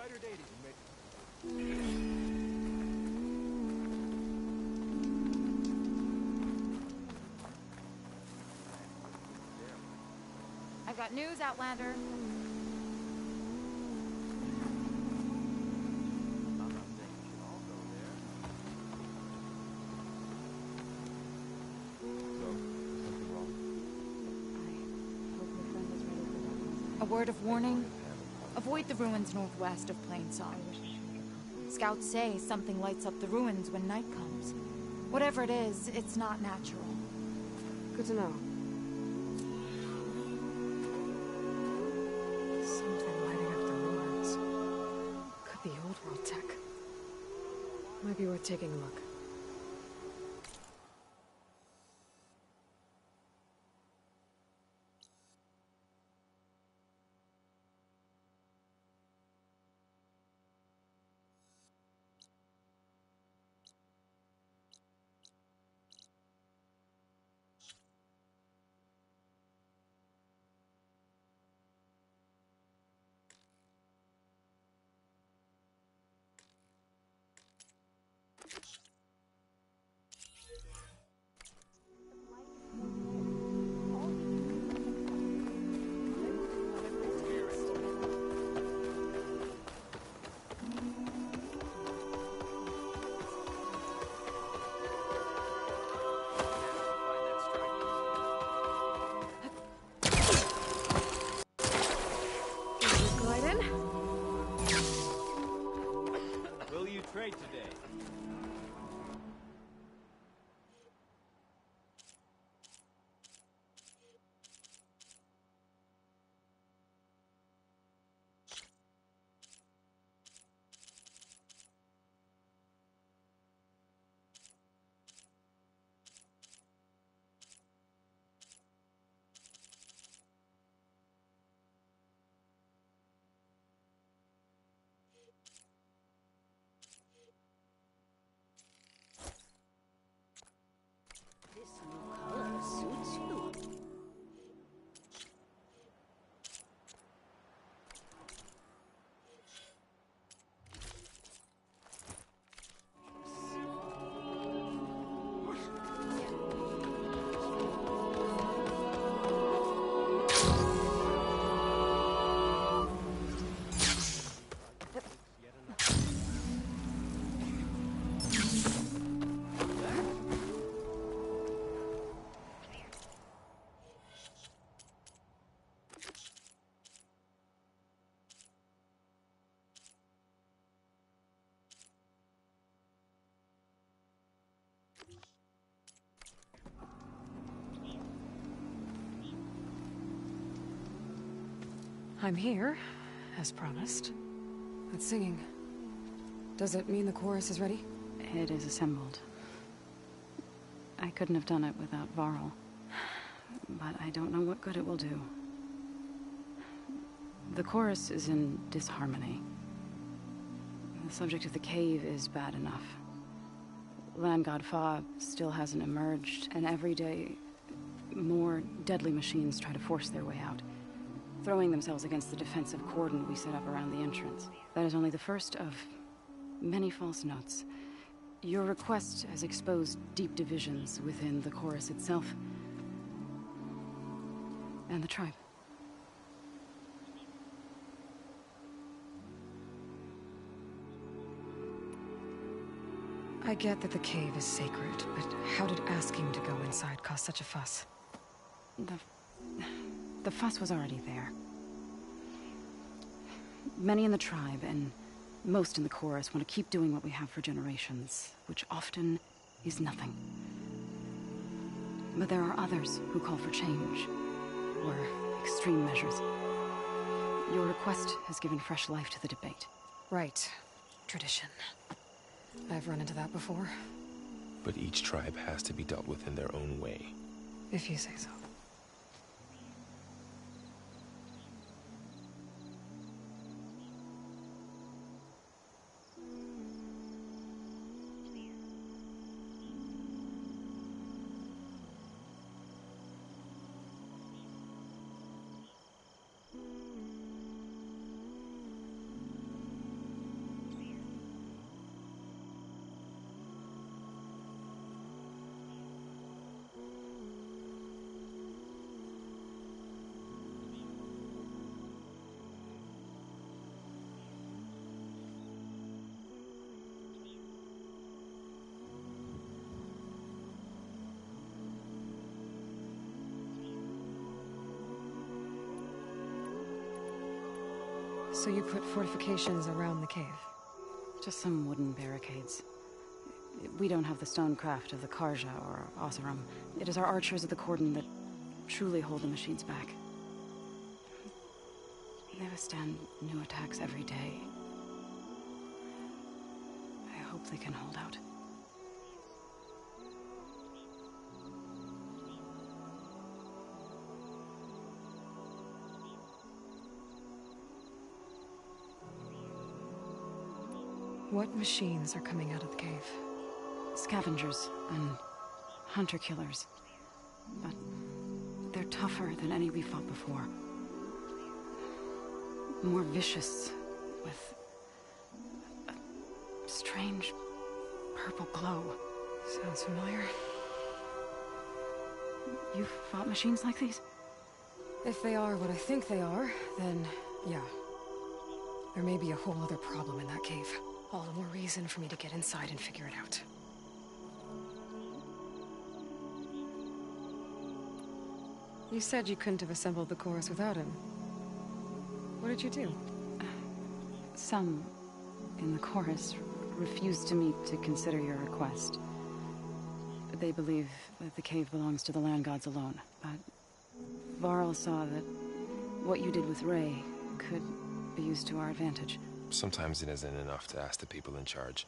brighter day to you, mate. I've got news, Outlander. A word of warning. Avoid the ruins northwest of Plainsong. Scouts say something lights up the ruins when night comes. Whatever it is, it's not natural. Good to know. Something lighting up the ruins. Could be old world tech. Might be worth taking a look. Will you trade today? This new color suits you. I'm here, as promised. That singing. Does it mean the chorus is ready? It is assembled. I couldn't have done it without Varl. But I don't know what good it will do. The chorus is in disharmony. The subject of the cave is bad enough. Land God Fa still hasn't emerged, and every day, more deadly machines try to force their way out, throwing themselves against the defensive cordon we set up around the entrance. That is only the first of many false notes. Your request has exposed deep divisions within the chorus itself and the tribe. I get that the cave is sacred, but how did asking to go inside cause such a fuss? The fuss was already there. Many in the tribe, and most in the chorus, want to keep doing what we have for generations, which often is nothing. But there are others who call for change, or extreme measures. Your request has given fresh life to the debate. Right. Tradition. I've run into that before. But each tribe has to be dealt with in their own way. If you say so. So you put fortifications around the cave? Just some wooden barricades. We don't have the stonecraft of the Karja or Oseram. It is our archers of the Cordon that truly hold the machines back. They withstand new attacks every day. I hope they can hold out. What machines are coming out of the cave? Scavengers and hunter-killers. But they're tougher than any we fought before. More vicious, with a strange purple glow. Sounds familiar. You've fought machines like these? If they are what I think they are, then yeah. There may be a whole other problem in that cave. All the more reason for me to get inside and figure it out. You said you couldn't have assembled the chorus without him. What did you do? Some in the chorus refused to meet to consider your request. They believe that the cave belongs to the land gods alone, but Varl saw that what you did with Ray could be used to our advantage. Sometimes it isn't enough to ask the people in charge.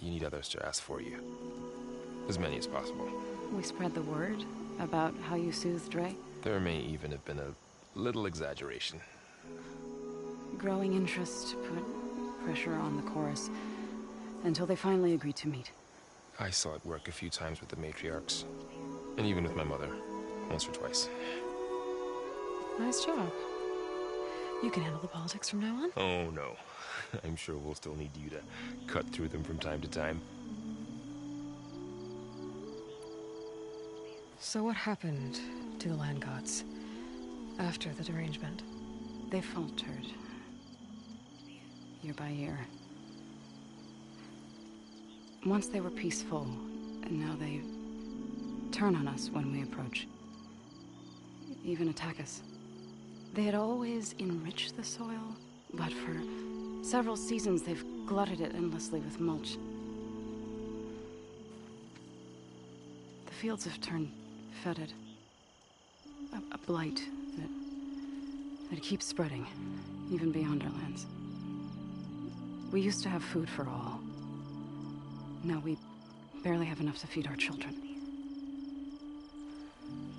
You need others to ask for you. As many as possible. We spread the word about how you soothed Ray. There may even have been a little exaggeration. Growing interest put pressure on the chorus until they finally agreed to meet. I saw it work a few times with the matriarchs. And even with my mother. Once or twice. Nice job. You can handle the politics from now on? Oh, no. I'm sure we'll still need you to cut through them from time to time. So what happened to the land gods after the derangement? They faltered. Year by year. Once they were peaceful, and now they turn on us when we approach. Even attack us. They had always enriched the soil, but for several seasons they've glutted it endlessly with mulch. The fields have turned fetid. A blight that keeps spreading, even beyond our lands. We used to have food for all. Now we barely have enough to feed our children.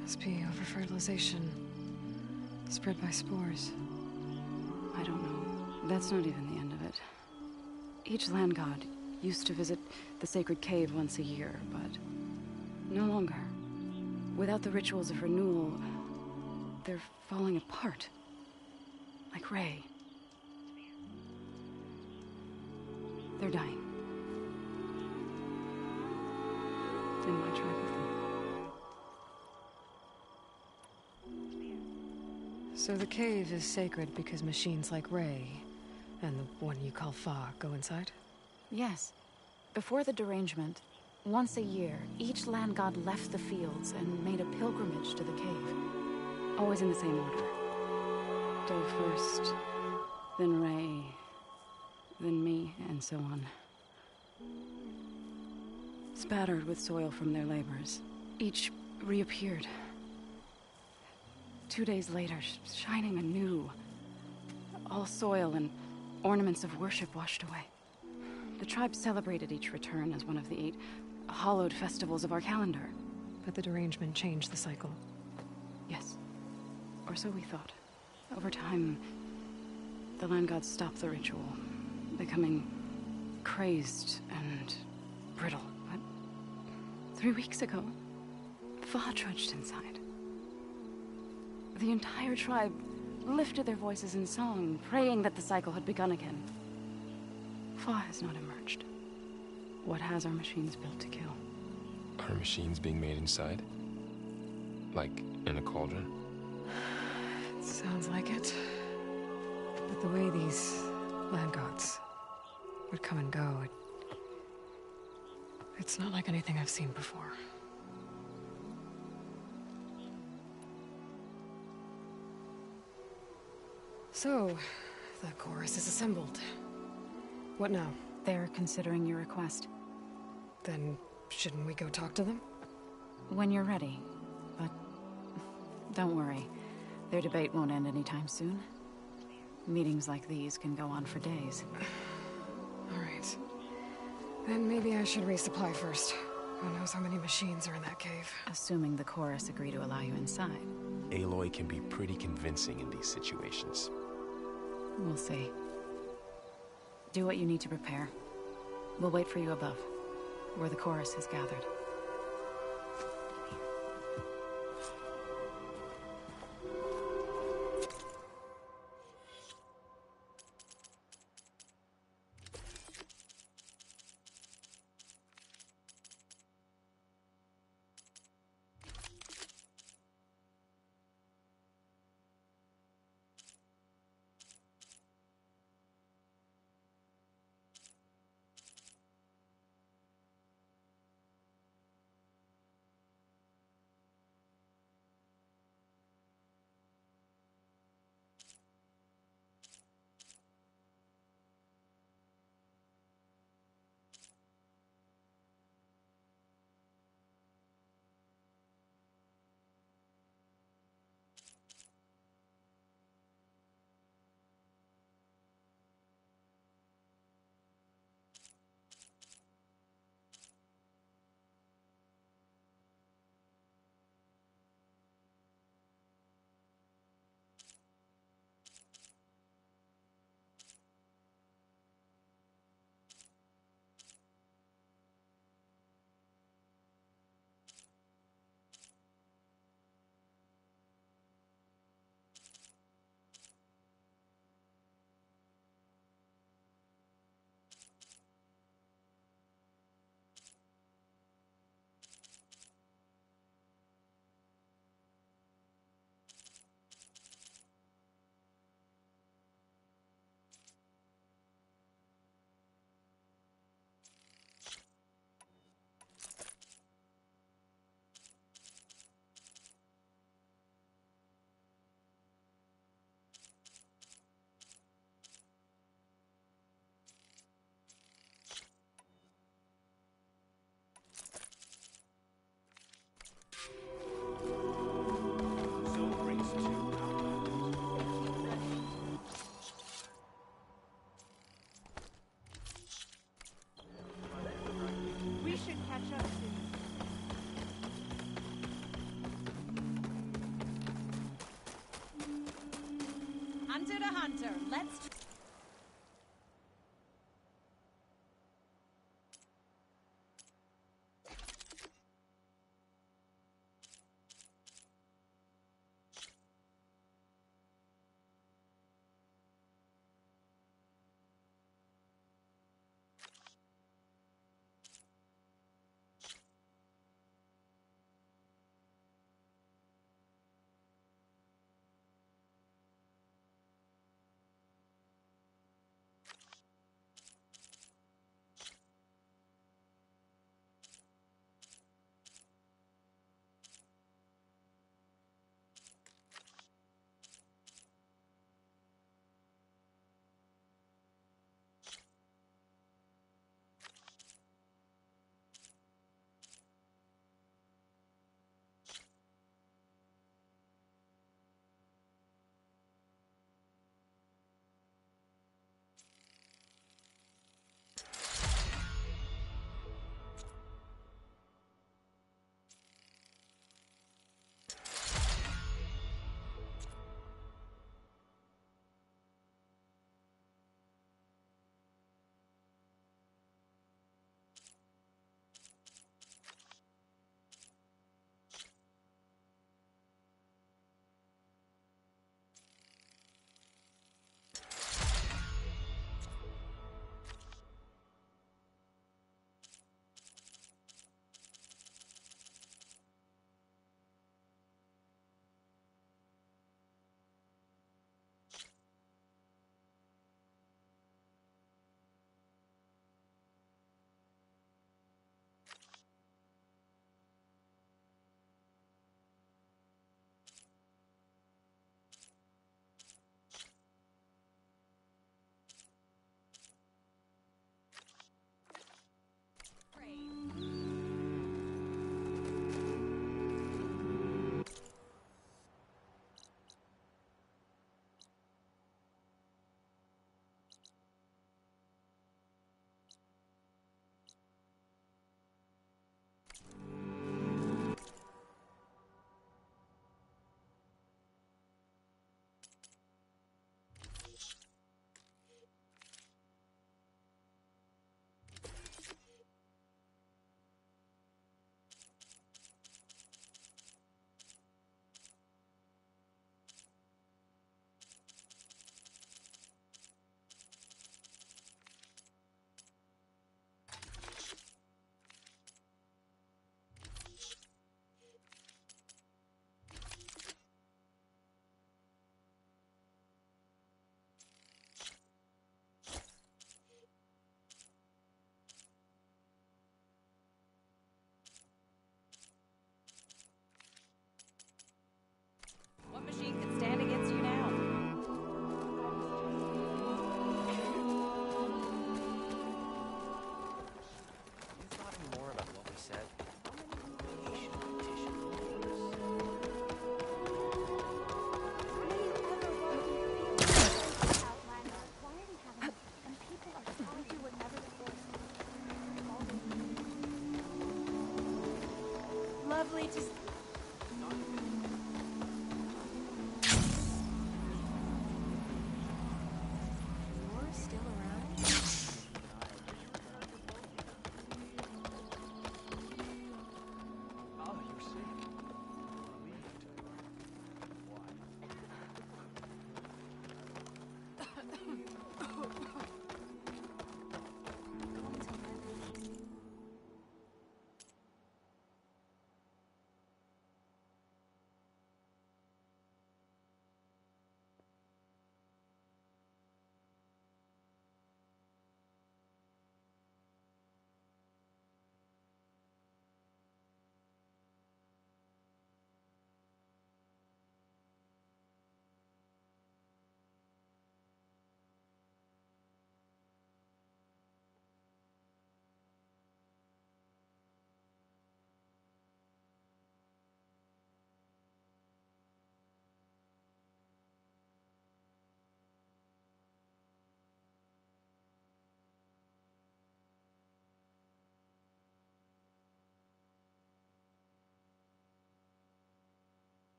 Must be over-fertilization. Spread by spores. I don't know. That's not even the end of it. Each land god used to visit the sacred cave once a year, but no longer. Without the rituals of renewal, they're falling apart. Like Ray. They're dying. In my tribe with them. So the cave is sacred because machines like Ray, and the one you call Fa, go inside? Yes. Before the derangement, once a year, each land god left the fields and made a pilgrimage to the cave. Always in the same order. Doe first, then Ray, then me, and so on. Spattered with soil from their labors, each reappeared. 2 days later, shining anew. All soil and ornaments of worship washed away. The tribe celebrated each return as one of the 8 hallowed festivals of our calendar. But the derangement changed the cycle. Yes. Or so we thought. Over time, the land gods stopped the ritual, becoming crazed and brittle. But 3 weeks ago, Fa trudged inside. The entire tribe lifted their voices in song, praying that the cycle had begun again. Fa has not emerged. What has our machines built to kill? Are machines being made inside? Like in a cauldron? Sounds like it. But the way these land gods would come and go, it's not like anything I've seen before. So, The chorus is assembled. What now? They're considering your request. Then, shouldn't we go talk to them? When you're ready. But don't worry. Their debate won't end anytime soon. Meetings like these can go on for days. Alright. Then maybe I should resupply first. Who knows how many machines are in that cave? Assuming the chorus agree to allow you inside. Aloy can be pretty convincing in these situations. We'll see. Do what you need to prepare. We'll wait for you above, where the chorus has gathered. So brings two outlanders. We should catch up soon. Hunter to hunter, let's...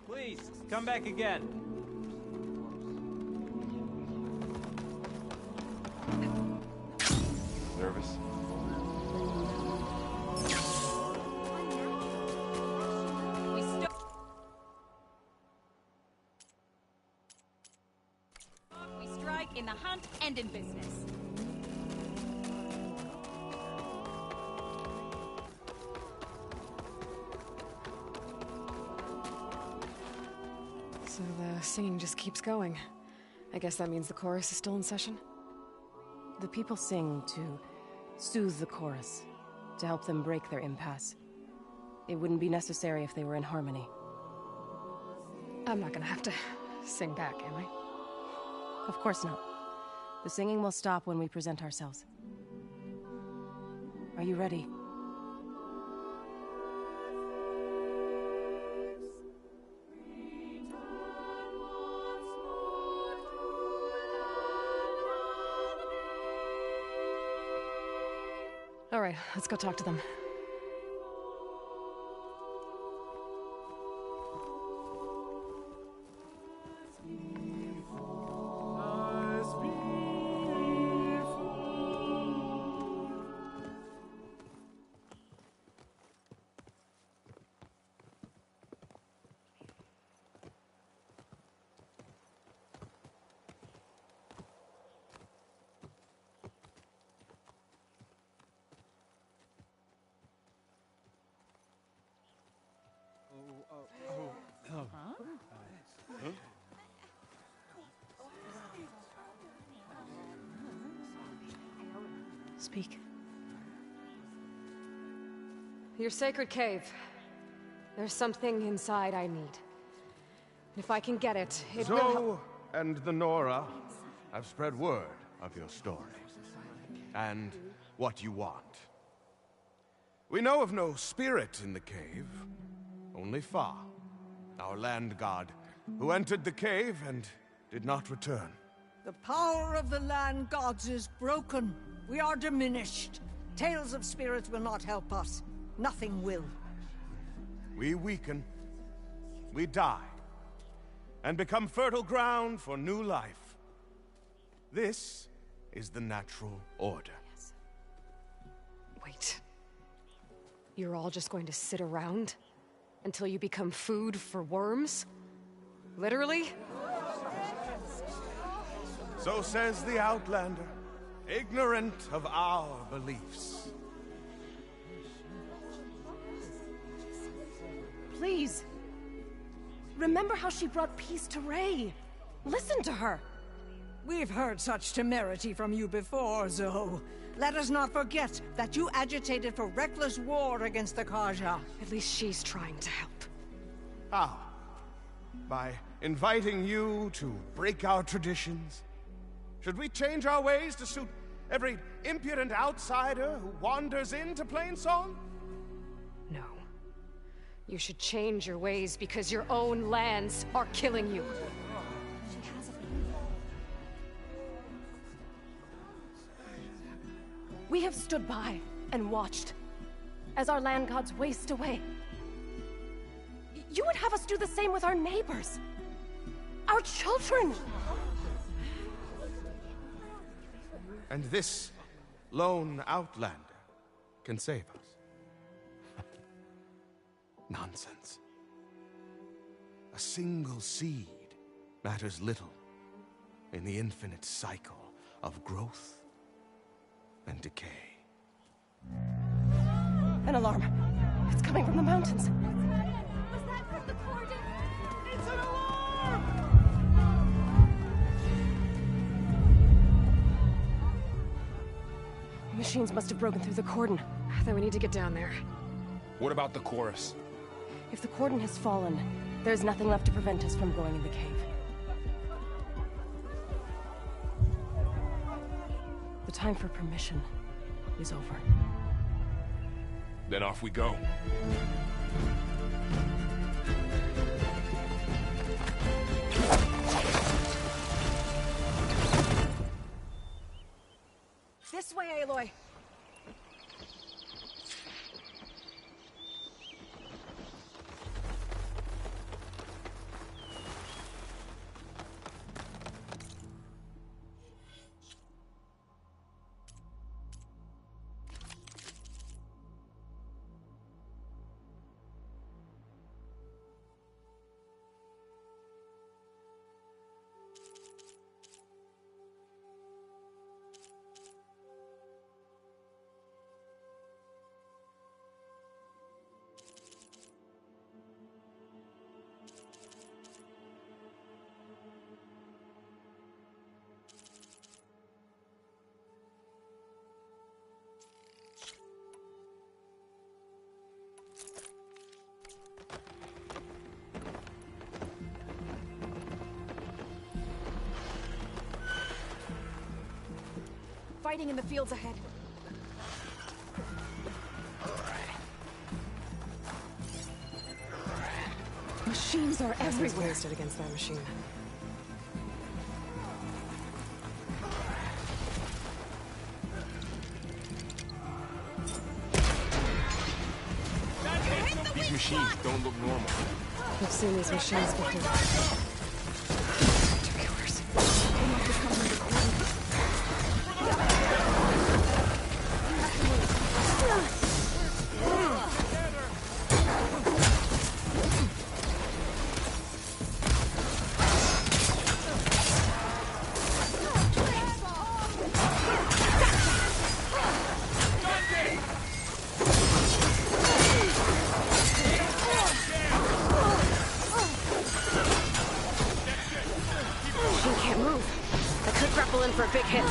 Please, come back again. Nervous? We strike in the hunt and in business. So the singing just keeps going. I guess that means the chorus is still in session? The people sing to soothe the chorus, to help them break their impasse. It wouldn't be necessary if they were in harmony. I'm not gonna have to sing back, am I? Of course not. The singing will stop when we present ourselves. Are you ready? All right, let's go talk to them. Speak. Your sacred cave. There's something inside I need. If I can get it, it will help. Zoe and the Nora have spread word of your story. And what you want. We know of no spirit in the cave. Only Fa, our land god, who entered the cave and did not return. The power of the land gods is broken. We are diminished. Tales of spirits will not help us. Nothing will. We weaken. We die. And become fertile ground for new life. This is the natural order. Wait. You're all just going to sit around until you become food for worms? Literally? So says the Outlander, ignorant of our beliefs. Please. Remember how she brought peace to Ray. Listen to her. We've heard such temerity from you before, Zoe. Let us not forget that you agitated for reckless war against the Kaja. At least she's trying to help. How? By inviting you to break our traditions? Should we change our ways to suit every impudent outsider who wanders into Plainsong? No. You should change your ways because your own lands are killing you. We have stood by and watched as our land gods waste away. You would have us do the same with our neighbors, our children. And this lone Outlander can save us. Nonsense. A single seed matters little in the infinite cycle of growth and decay. An alarm. It's coming from the mountains. Was that from the Cordon? It's an alarm! Machines must have broken through the cordon. Then we need to get down there. What about the chorus? If the cordon has fallen, there's nothing left to prevent us from going in the cave. The time for permission is over. Then off we go. This way, Aloy! Fighting in the fields ahead. Machines are everywhere. Wasted against that machine. These machines don't look normal. I've seen these machines before. Two killers. They must have come from the cordon. For a big hit.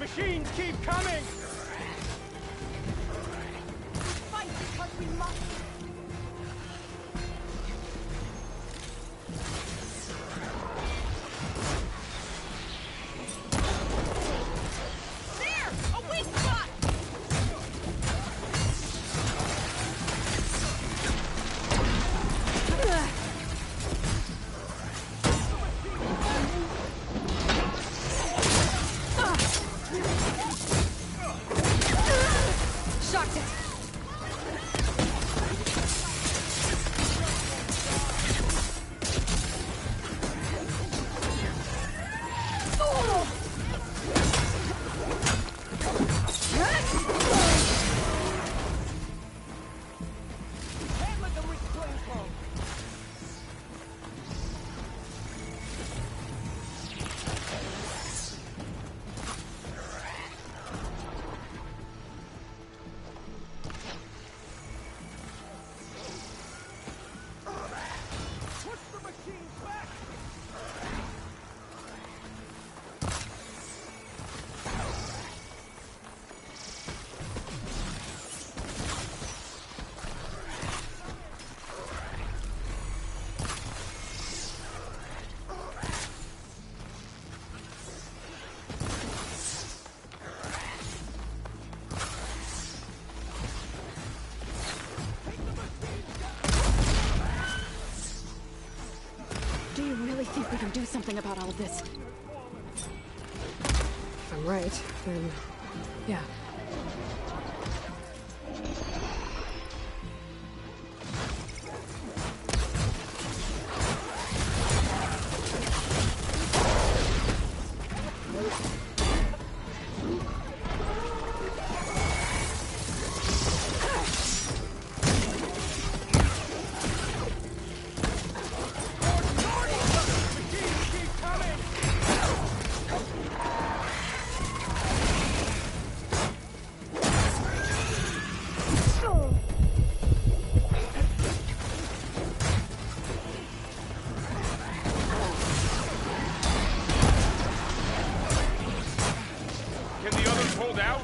Machines keep coming! Fight because we must! There! A weak spot! Shocked it! Can't let them reach Plainsong! Push the machines back! Do you really think we can do something about all of this? If I'm right, then yeah. Machines keep coming! Can the others hold out?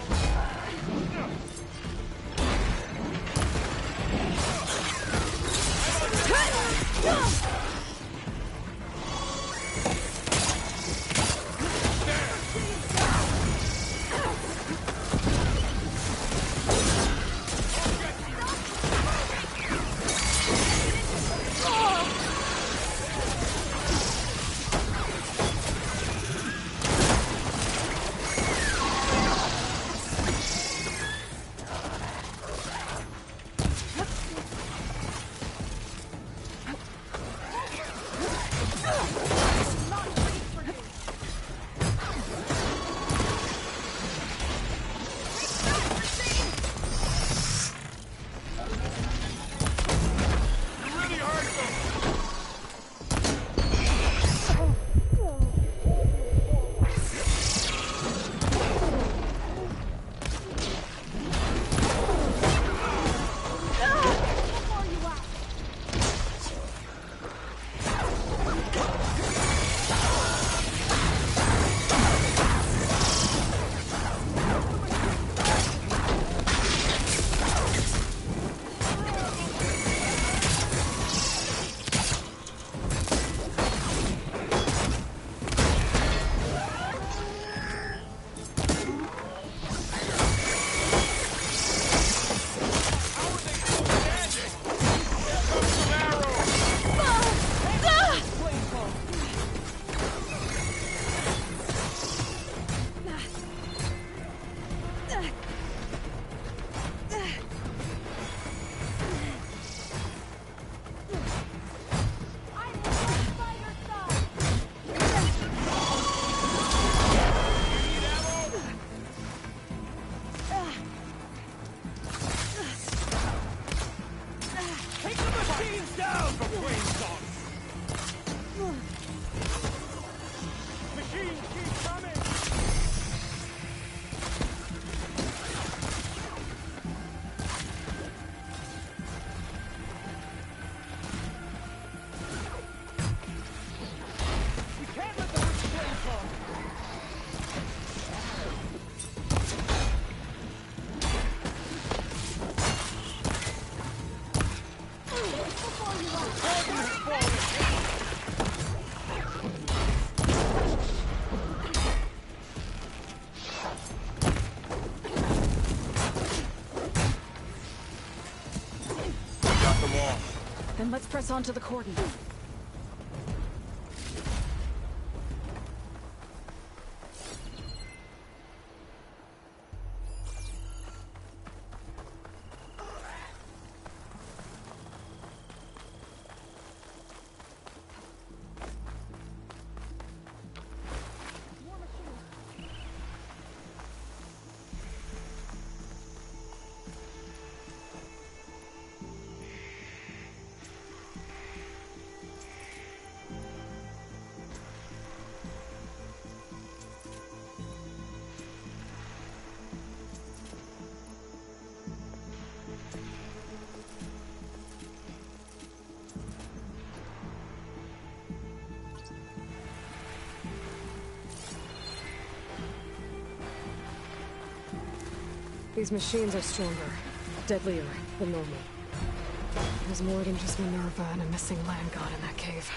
Then let's press on to the cordon. These machines are stronger, deadlier than normal. There's more than just Minerva and a missing land god in that cave.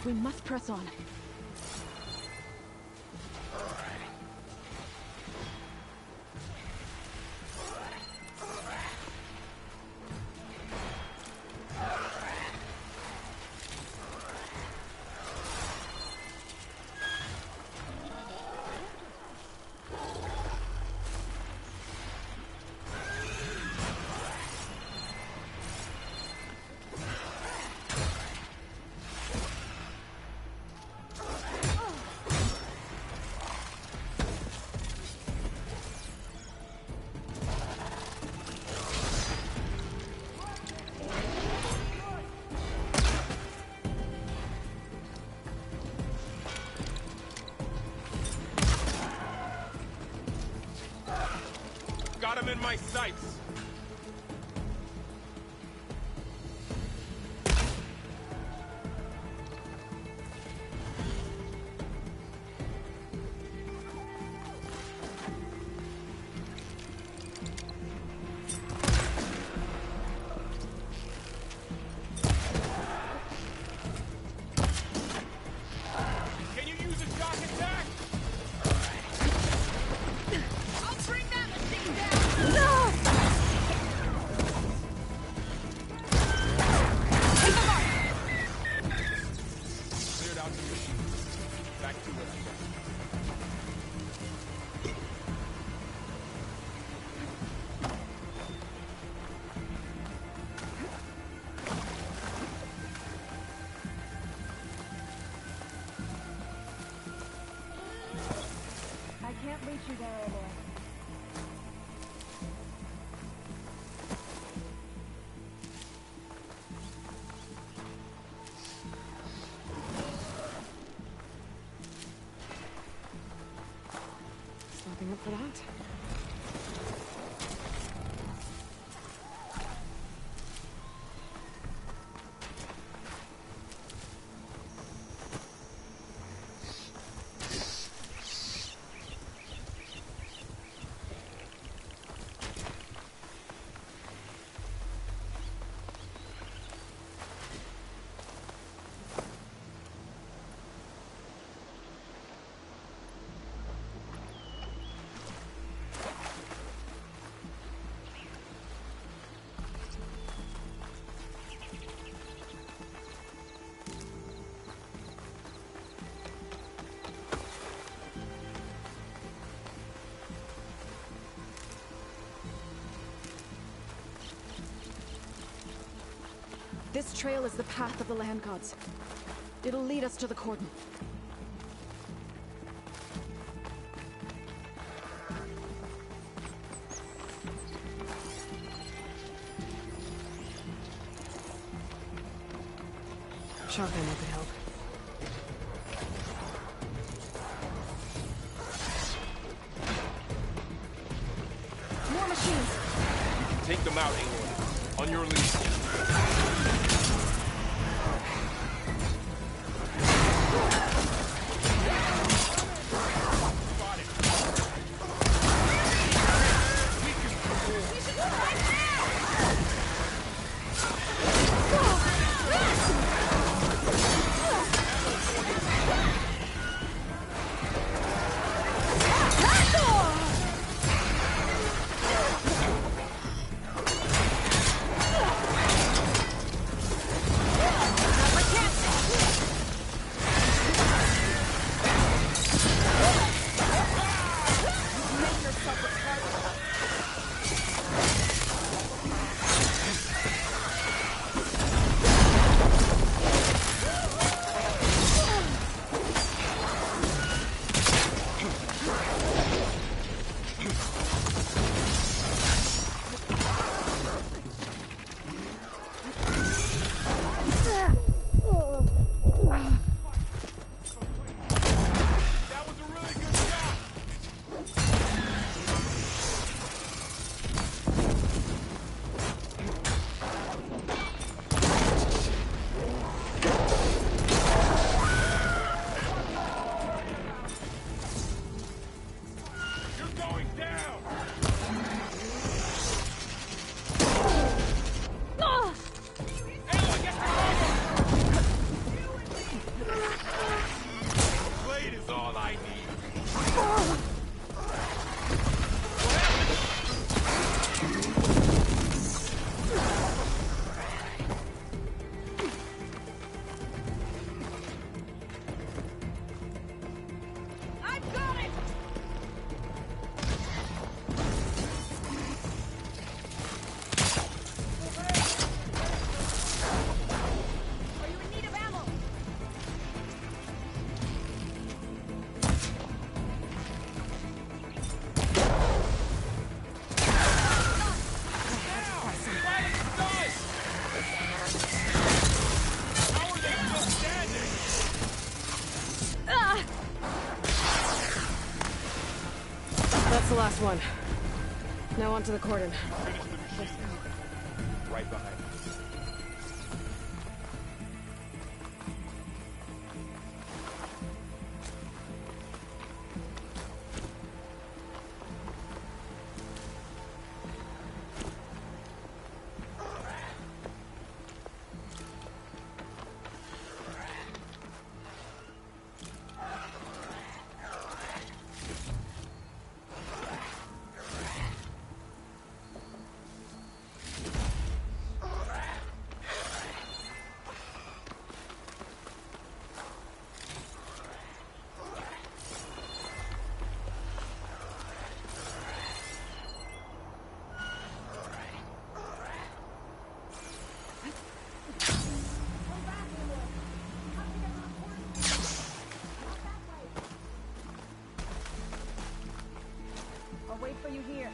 We must press on. Got him in my sights! Can you use a shock attack? I'll bring that machine down! Cleared out the machine. Back to where I left. I can't reach you there, Aloy. Stopping up for that? This trail is the path of the land gods. It'll lead us to the cordon. Sharp ammo could help. More machines! Take them out, Aloy. On your lead. That's the last one. Now onto the cordon. Right behind you. I'll wait for you here.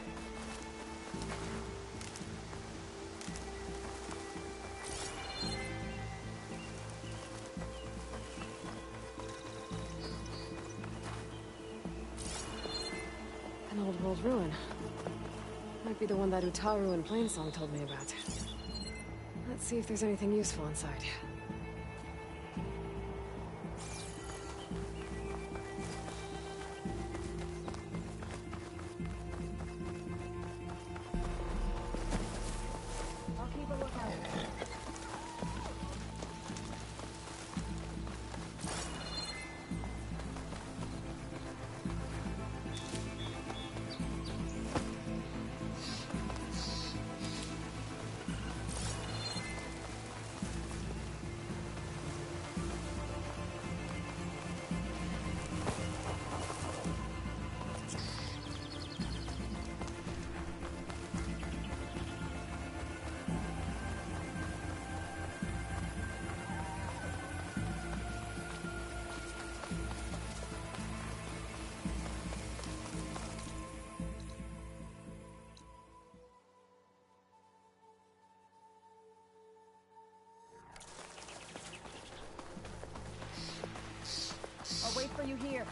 An old world ruin. Might be the one that Utaru and Plainsong told me about. Let's see if there's anything useful inside. I'll keep a lookout. for you here.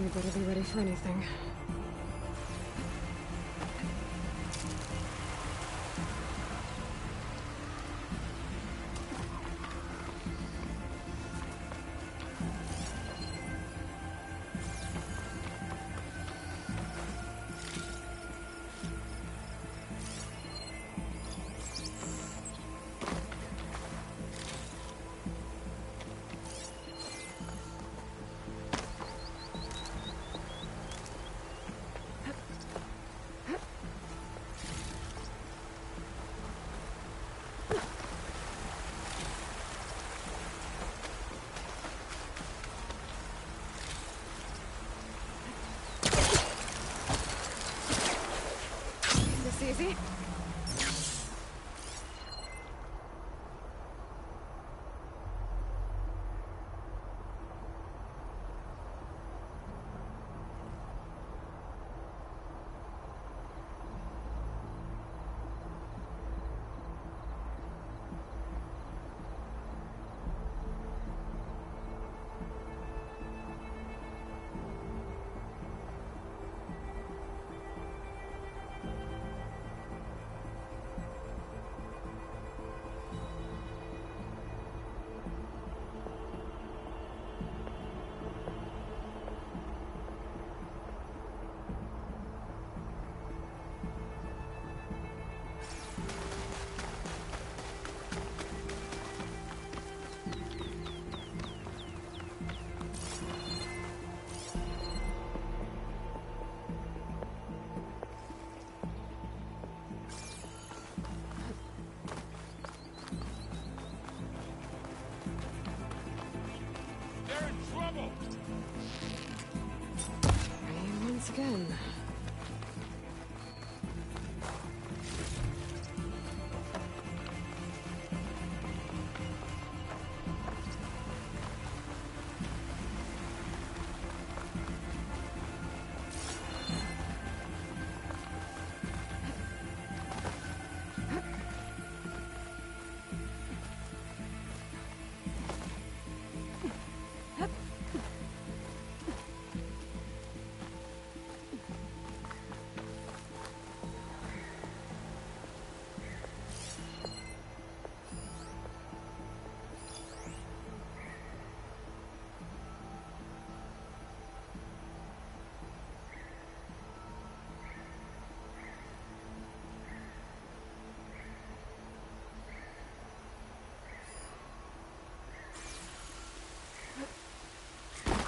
We better be ready for anything. Easy. Rain once again.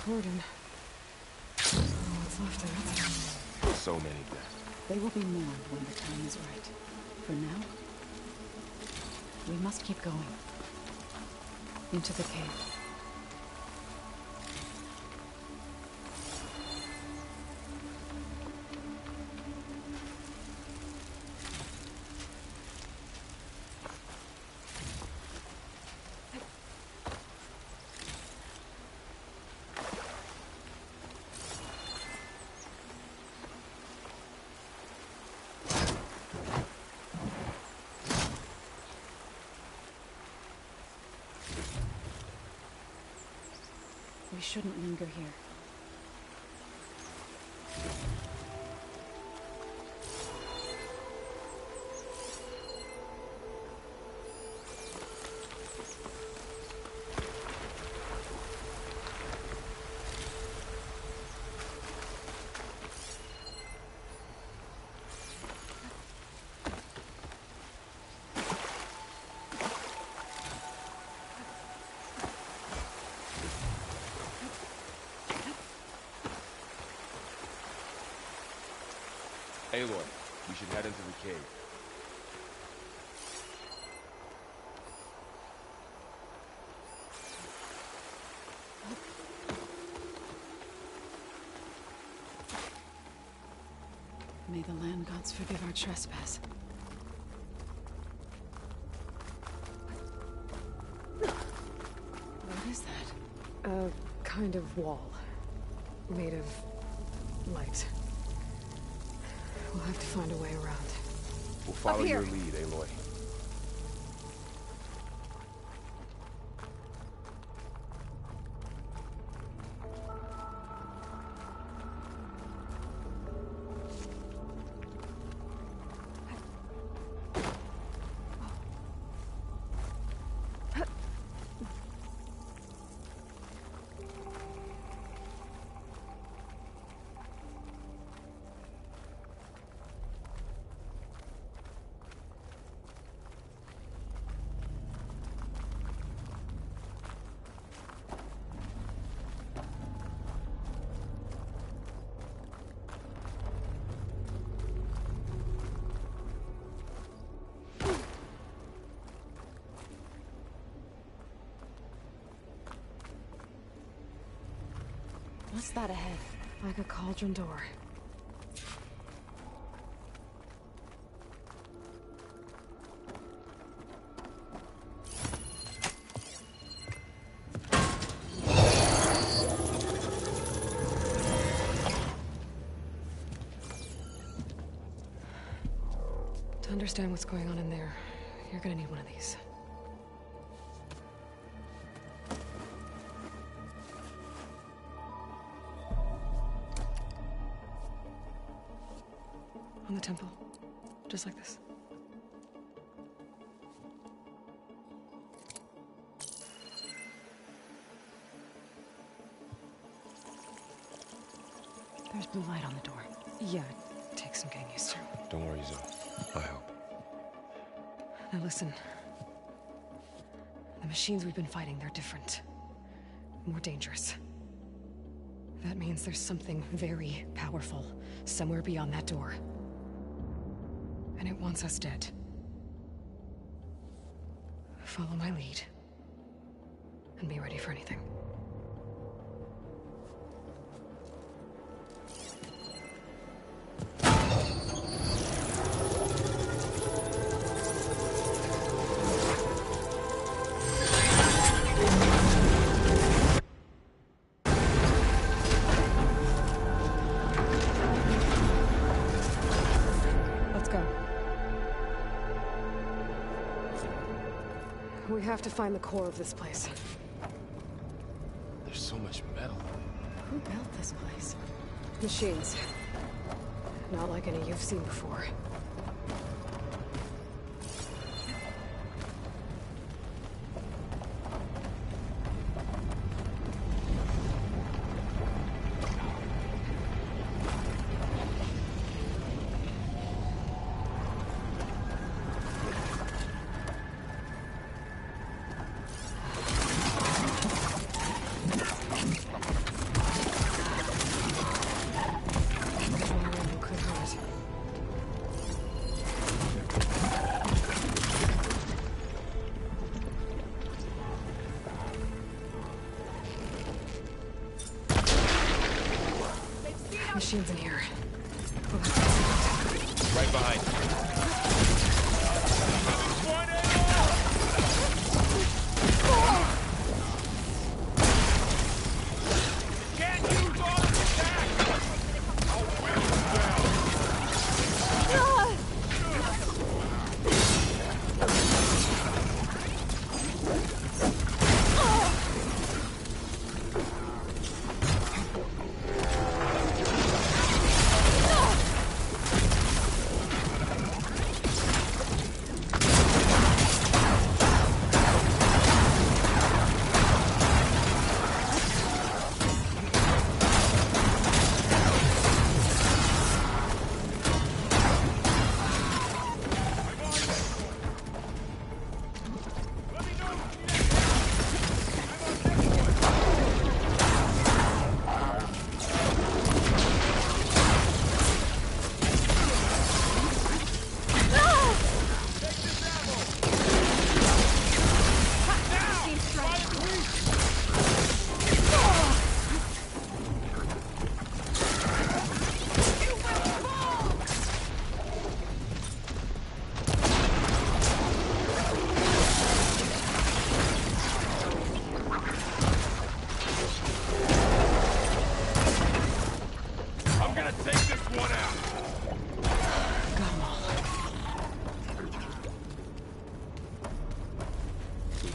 Gordon. What's left of it? So many dead. They will be mourned when the time is right. For now, we must keep going. Into the cave. We shouldn't linger here. Aloy, we should head into the cave. May the land gods forgive our trespass. What is that? A kind of wall. Made of light. We'll have to find a way around. We'll follow your lead, Aloy. What's that ahead? Like a cauldron door. To understand what's going on in there, you're gonna need one of these. On the temple. Just like this. There's blue light on the door. Yeah, it takes some getting used to. Don't worry, Zoe. I'll help. Now listen. The machines we've been fighting, they're different. More dangerous. That means there's something very powerful somewhere beyond that door. And it wants us dead. Follow my lead. And be ready for anything. We have to find the core of this place. There's so much metal. Who built this place? Machines. Not like any you've seen before. Machines in here. We'll have to execute. Right behind you.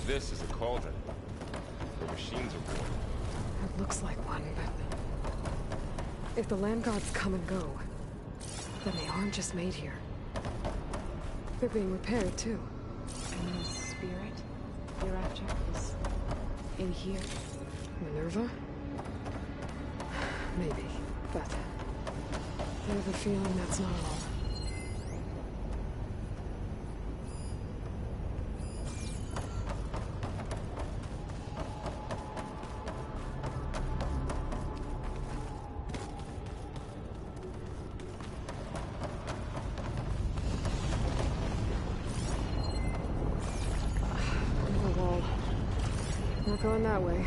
This is a cauldron, where machines are born. It looks like one, but... if the land gods come and go, then they aren't just made here. They're being repaired, too. And the spirit you're after is in here? Minerva? Maybe, but... I have a feeling that's not all. Not going that way.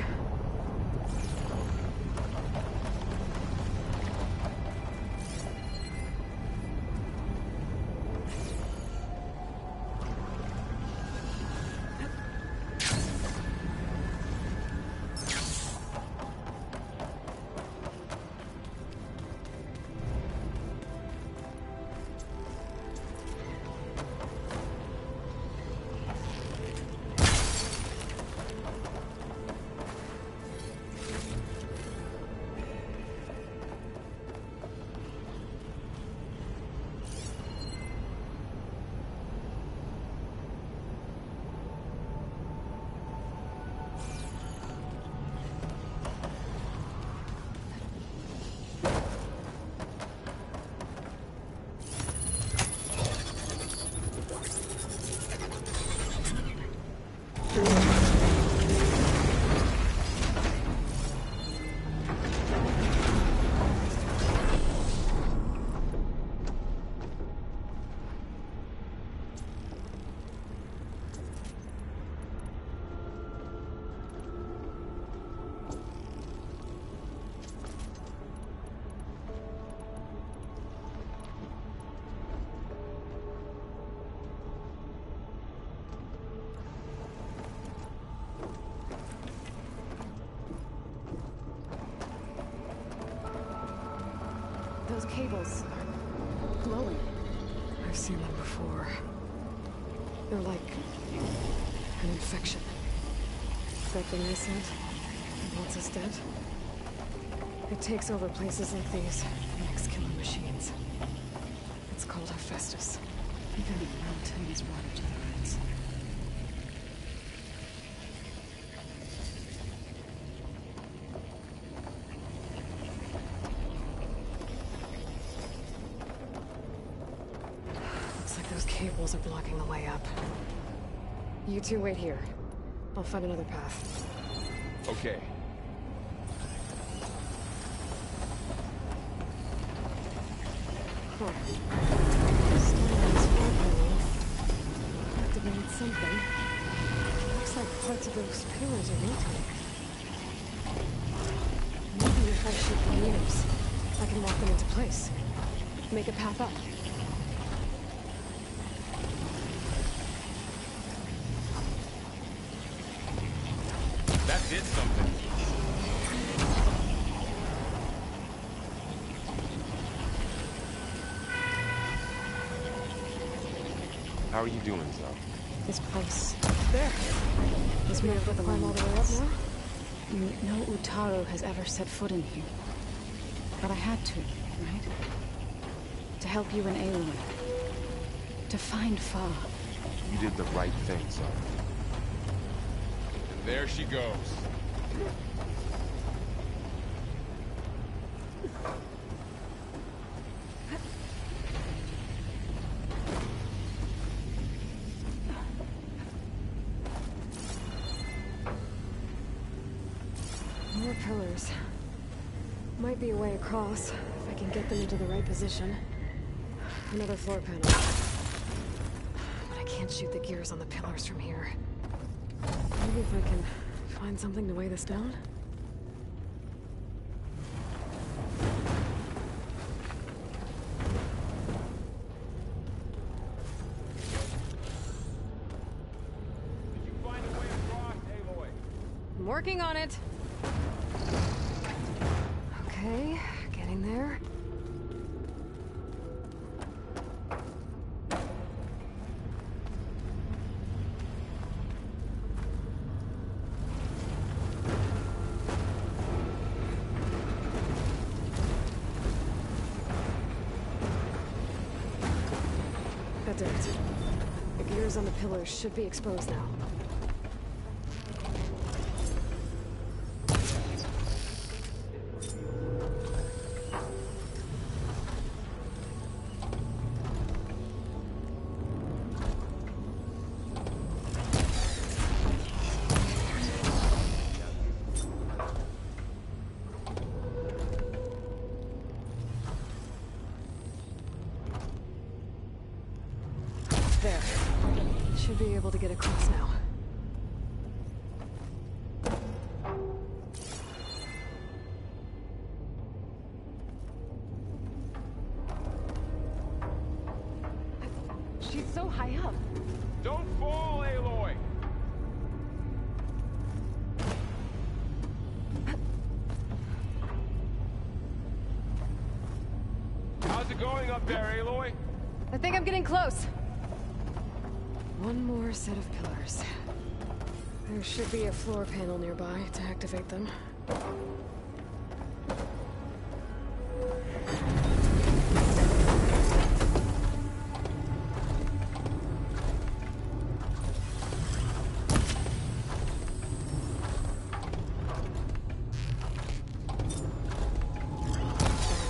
Those cables are glowing. I've seen them before. They're like an infection. That thing they said that wants us dead. It takes over places like these and makes killer machines. It's called Hephaestus. Even the mountain is water to the roots. Looks like those cables are blocking the way up. You two wait here. I'll find another path. Okay. Huh. Stanley's floor panel activated something. Looks like parts of those pillars are rotating. Maybe if I shoot the mirrors, I can lock them into place. Make a path up. That did something. How are you doing, Zoe? This place. There! Is we have to climb all the way up now? No Utaro has ever set foot in here. But I had to, right? To help you and Aloy. To find Fa. You did the right thing, Zoe. And there she goes. More pillars. Might be a way across, if I can get them into the right position. Another floor panel. But I can't shoot the gears on the pillars from here. Maybe if I can find something to weigh this down? Did you find a way across, Aloy? I'm working on it! Okay, getting there. That did it. The gears on the pillars should be exposed now. There. Should be able to get across now. She's so high up. Don't fall, Aloy! How's it going up there, Aloy? I think I'm getting close. One more set of pillars. There should be a floor panel nearby to activate them.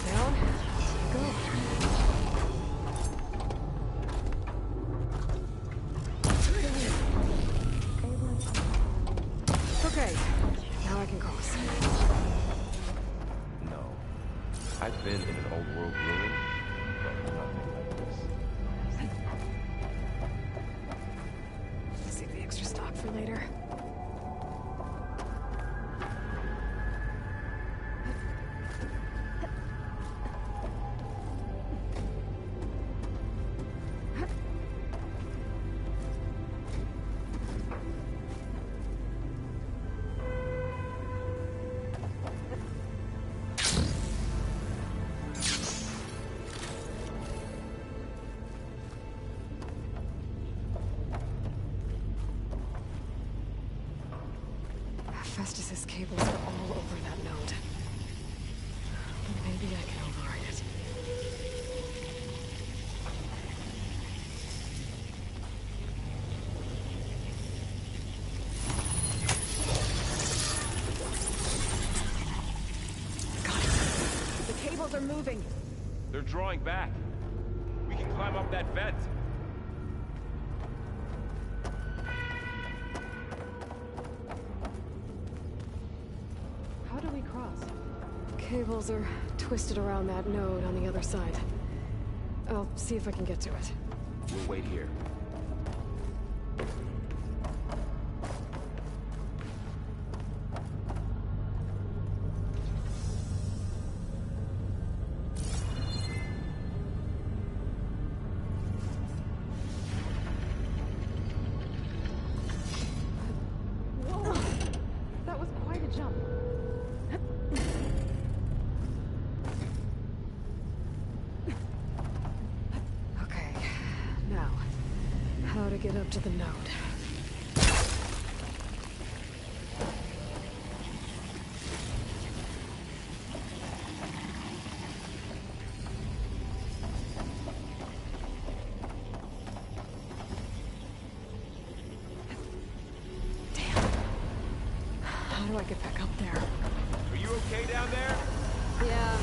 Down. Go. Okay, now I can cross. Hephaestus's cables are all over that node. Maybe I can override it. Got it. The cables are moving. They're drawing back. We can climb up that vent. How do we cross? Cables are twisted around that node on the other side. I'll see if I can get to it. We'll wait here. That was quite a jump. Okay, now, how to get up to the node. How do I get back up there? Are you okay down there? Yeah.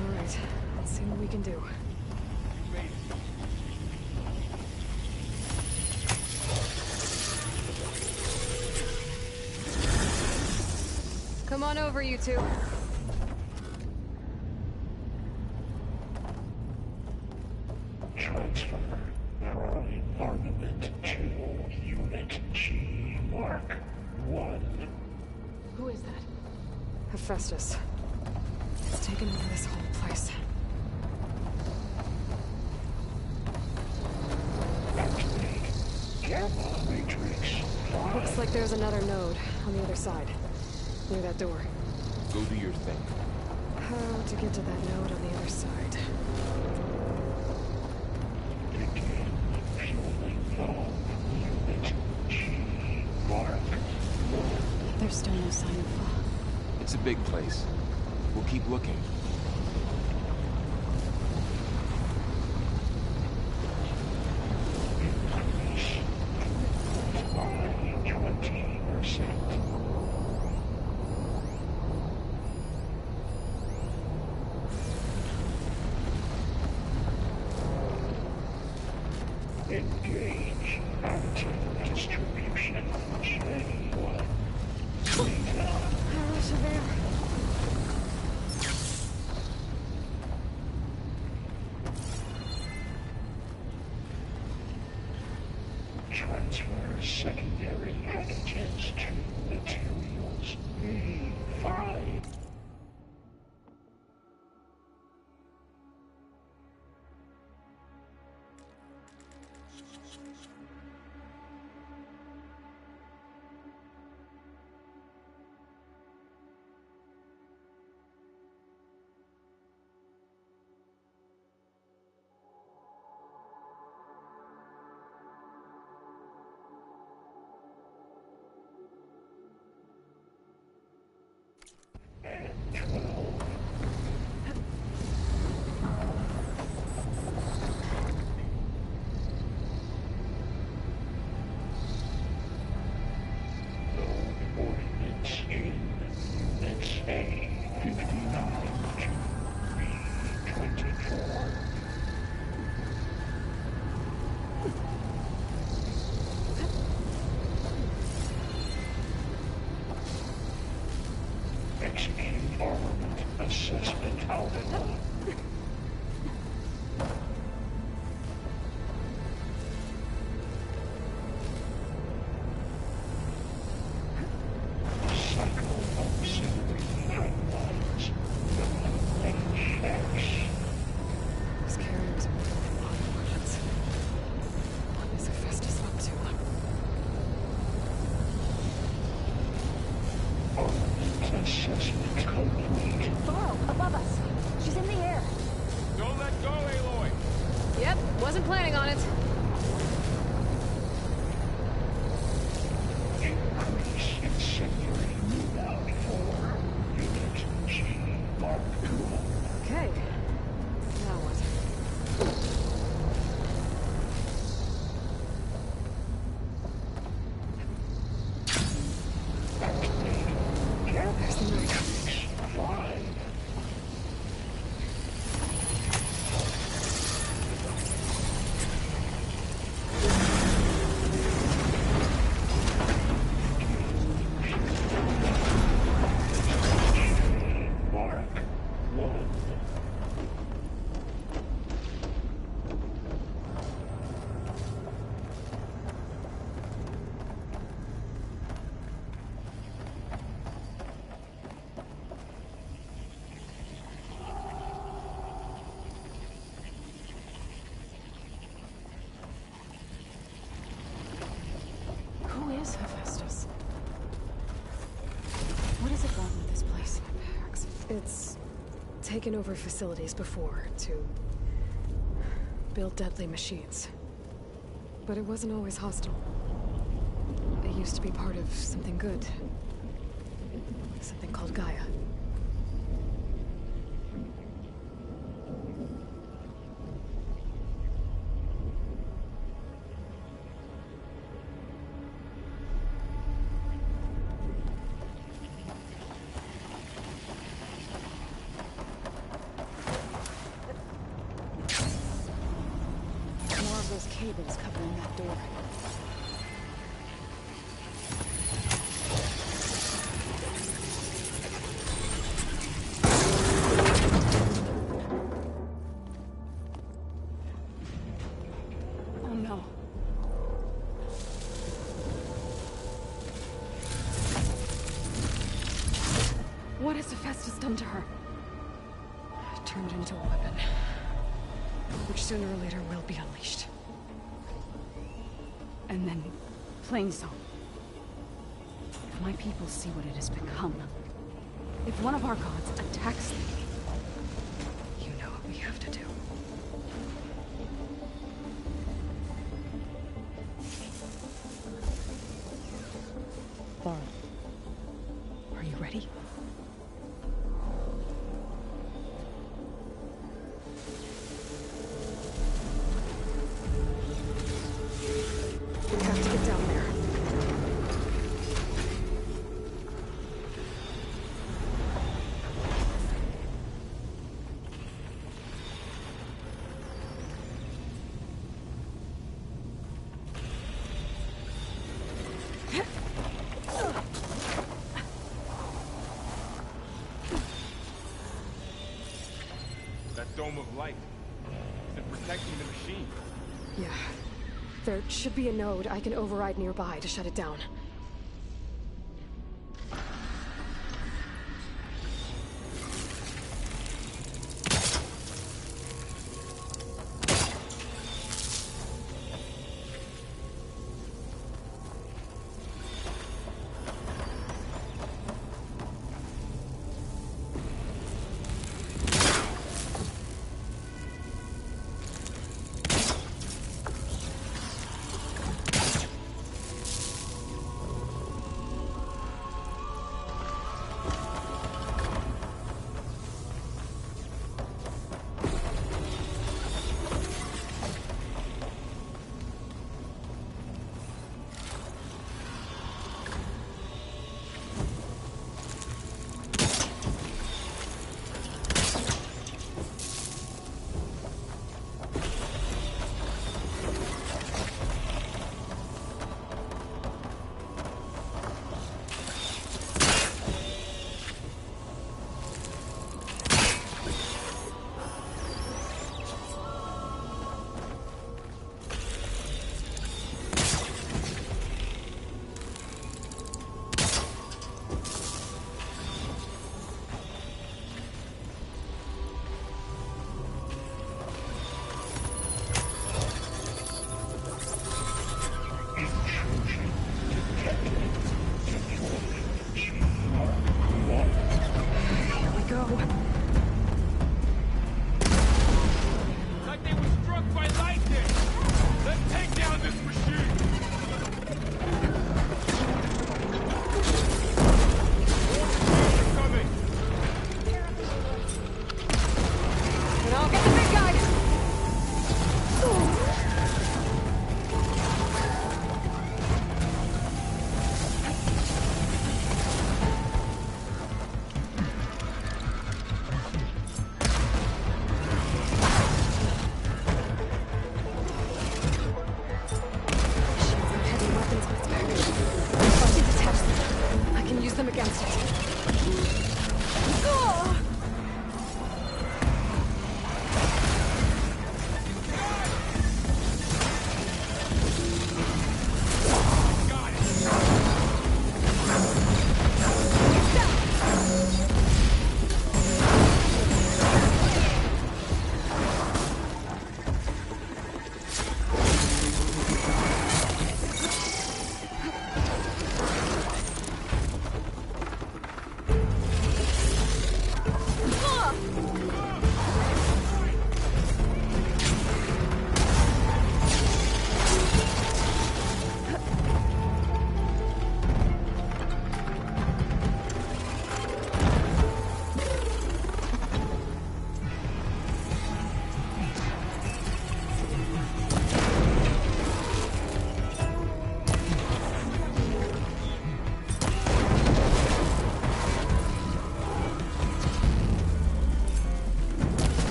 All right, let's see what we can do. Come on over, you two. Transfer Prime Armament to Unit G Mark 1. Who is that? Hephaestus. It's taken over this whole place. Activate Gamma Matrix 5. Looks like there's another node on the other side, near that door. Go do your thing. How to get to that node on the other side? Begin fueling valve. Unit G Mark 1. There's still no sign of Fa. It's a big place. We'll keep looking. Increase by 20%. Engage active distribution. J1. Transfer secondary packages to materials B5. on it. Increase incendiary rebound 4. Unit G Mark II. Okay. Now what? There's the note. 5. Mark 1. Who is Hephaestus? What is it want with this place? It's taken over facilities before to build deadly machines. But it wasn't always hostile. It used to be part of something good. Something called Gaia. More of those cables covering that door. Oh no. What has Hephaestus done to her? Turned into a weapon. Which sooner or later will be unleashed. And then, Plainsong. If my people see what it has become, if one of our gods attacks them, You know what we have to do. Thar, Are you ready? We have to get down there. That dome of light. Is it protecting the machine? Yeah. There should be a node I can override nearby to shut it down.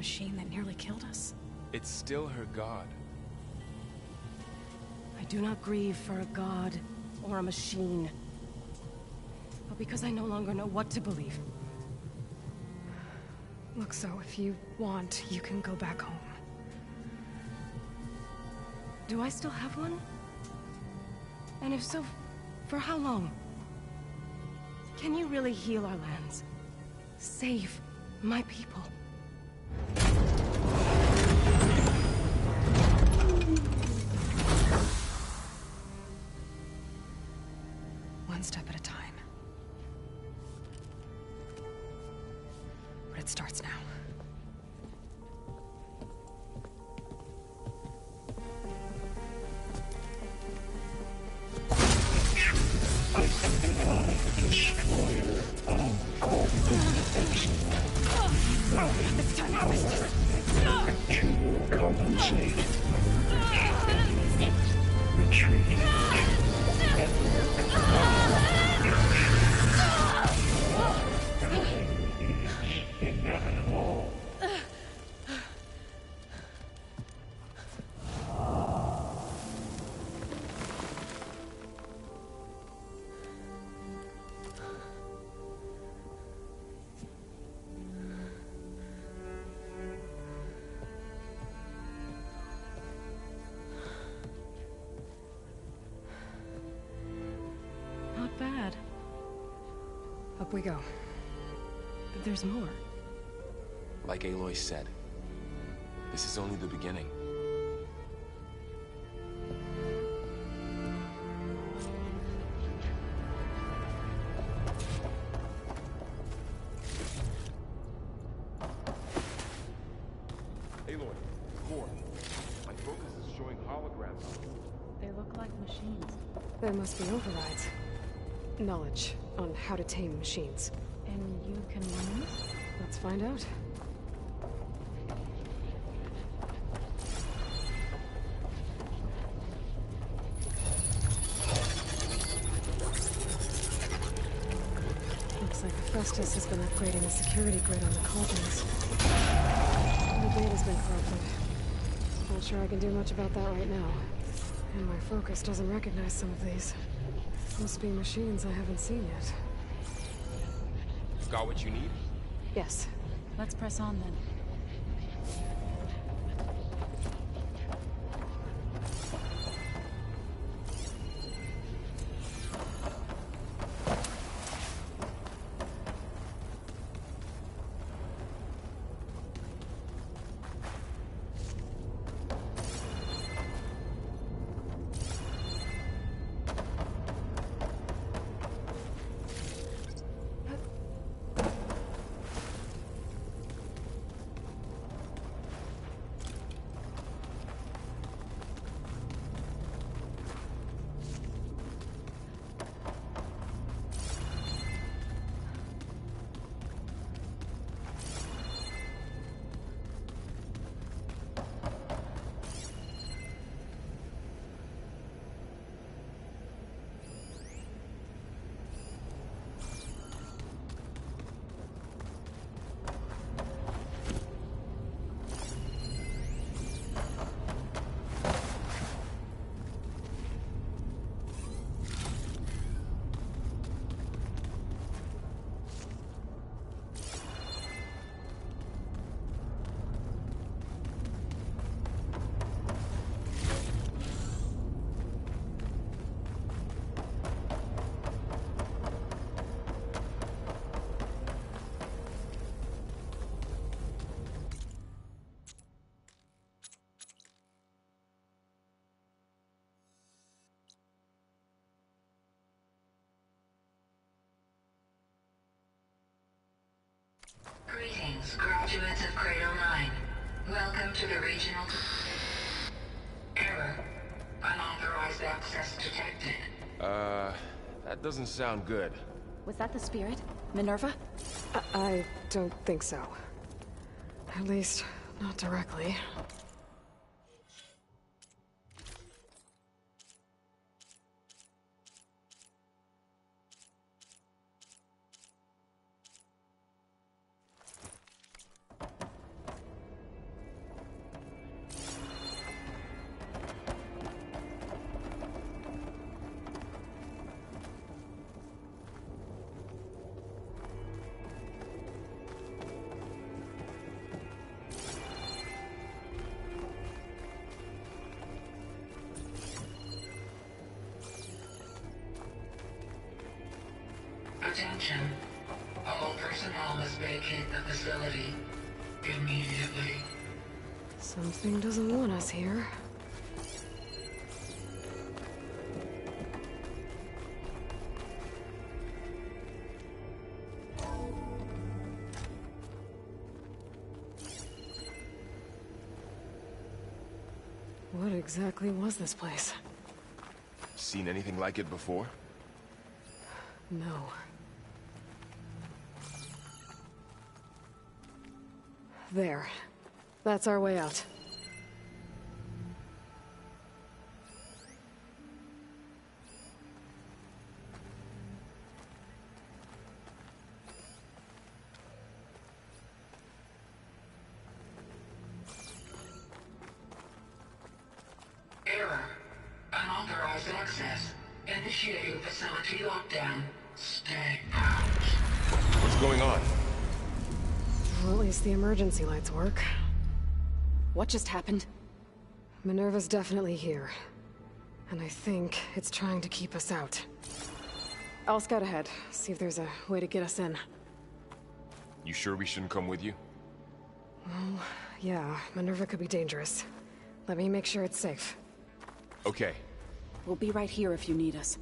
machine that nearly killed us? It's still her god. I do not grieve for a god or a machine, but because I no longer know what to believe. Look, so if you want, you can go back home. Do I still have one? And if so, for how long? Can you really heal our lands? Save my people? One step at a time. But it starts now. To compensate. Retreat. Inevitable. Not bad. Up we go. But there's more. Like Aloy said, this is only the beginning. Aloy, Core. My focus is showing holograms on them. They look like machines. There must be overrides. Knowledge on how to tame machines. And you can learn? Let's find out. Looks like Hephaestus has been upgrading the security grid on the cauldrons. The data's been corrupted. Not sure I can do much about that right now. And my focus doesn't recognize some of these. Must be machines I haven't seen yet. Got what you need? Yes. Let's press on then. Greetings, graduates of Cradle 9. Welcome to the regional... Error. Unauthorized access detected. That doesn't sound good. Was that the spirit? Minerva? I don't think so. At least, not directly. facility. Immediately. Something doesn't want us here. What exactly was this place? Seen anything like it before? No. There. That's our way out. Error. Unauthorized access. Initiating facility lockdown. Stay out. What's going on? Well, at least the emergency lights work. What just happened? Minerva's definitely here. And I think it's trying to keep us out. I'll scout ahead, see if there's a way to get us in. You sure we shouldn't come with you? Well, yeah, Minerva could be dangerous. Let me make sure it's safe. Okay. We'll be right here if you need us.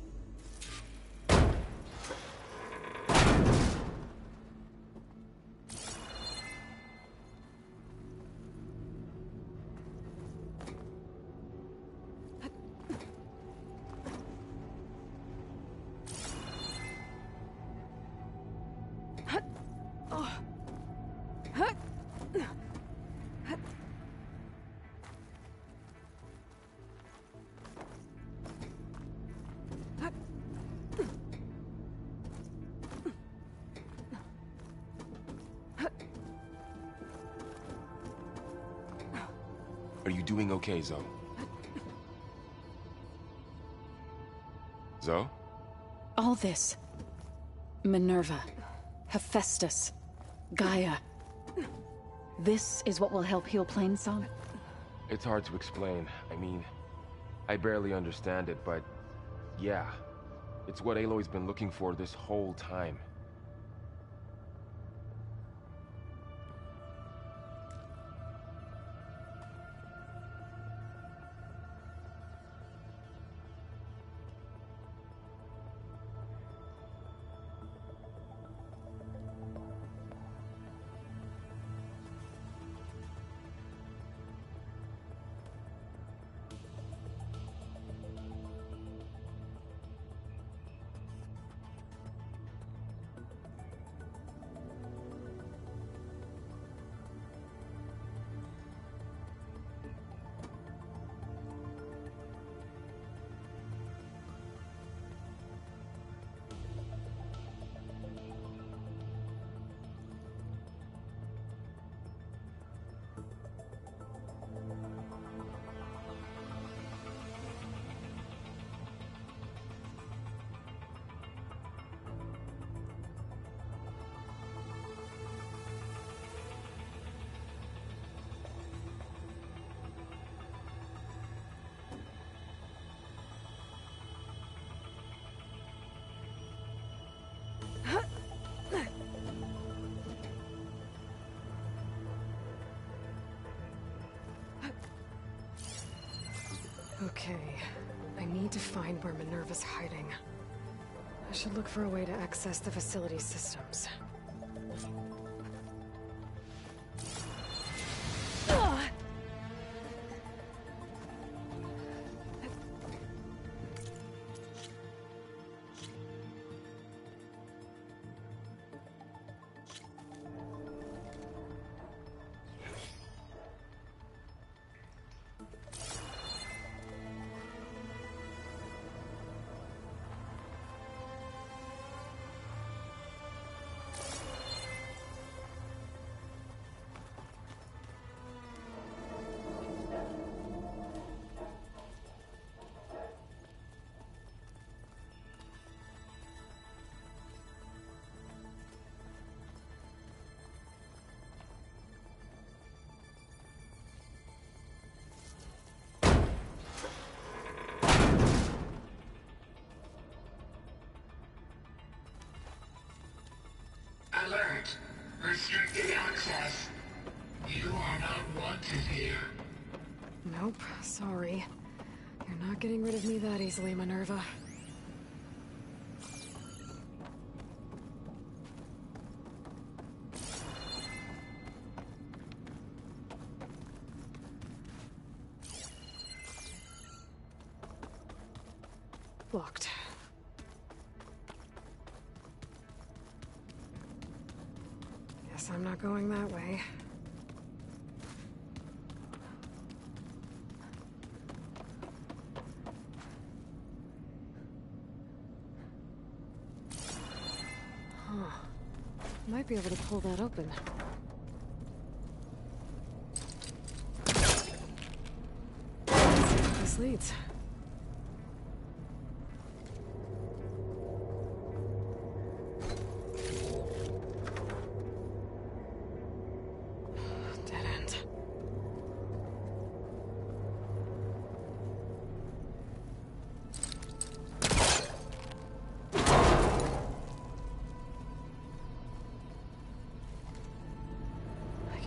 Are you doing okay, Zoe? Zoe? All this. Minerva. Hephaestus. Gaia. This is what will help heal Plainsong? It's hard to explain. I mean, I barely understand it, but yeah. It's what Aloy's been looking for this whole time. Okay, I need to find where Minerva's hiding. I should look for a way to access the facility systems. Nope, sorry. You're not getting rid of me that easily, Minerva. Locked. Guess I'm not going that way. Might be able to pull that open. Let's see where this leads. Dead end.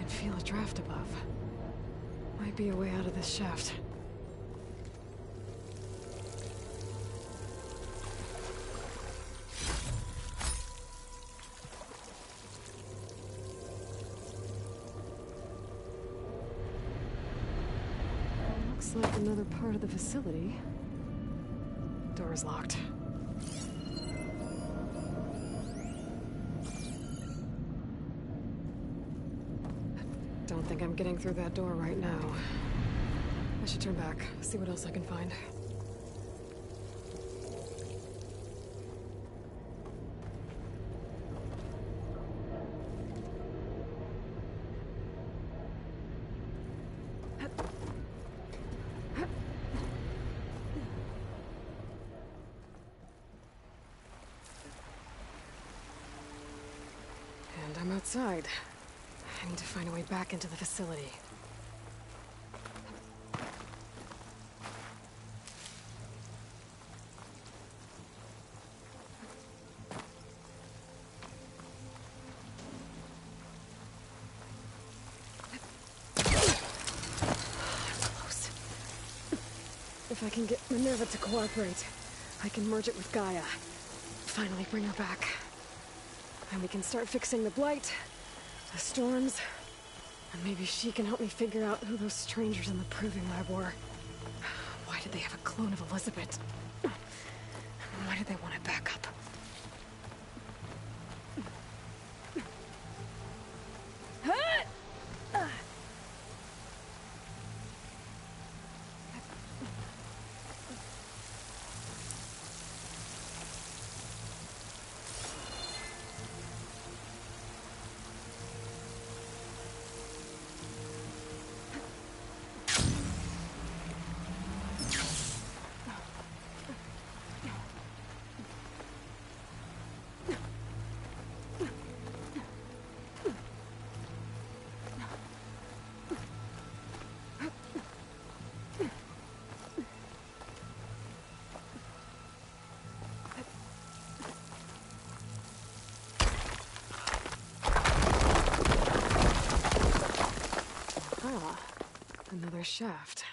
Feel a draft above. Might be a way out of this shaft. Looks like another part of the facility. Door's locked. Don't think I'm getting through that door right now. I should turn back, see what else I can find. And I'm outside. I need to find a way back into the facility. Close. If I can get Minerva to cooperate, I can merge it with Gaia. Finally bring her back. And we can start fixing the Blight, the storms, and maybe she can help me figure out who those strangers in the Proving Lab were. Why did they have a clone of Elizabeth? Why did they want it back up? Another shaft.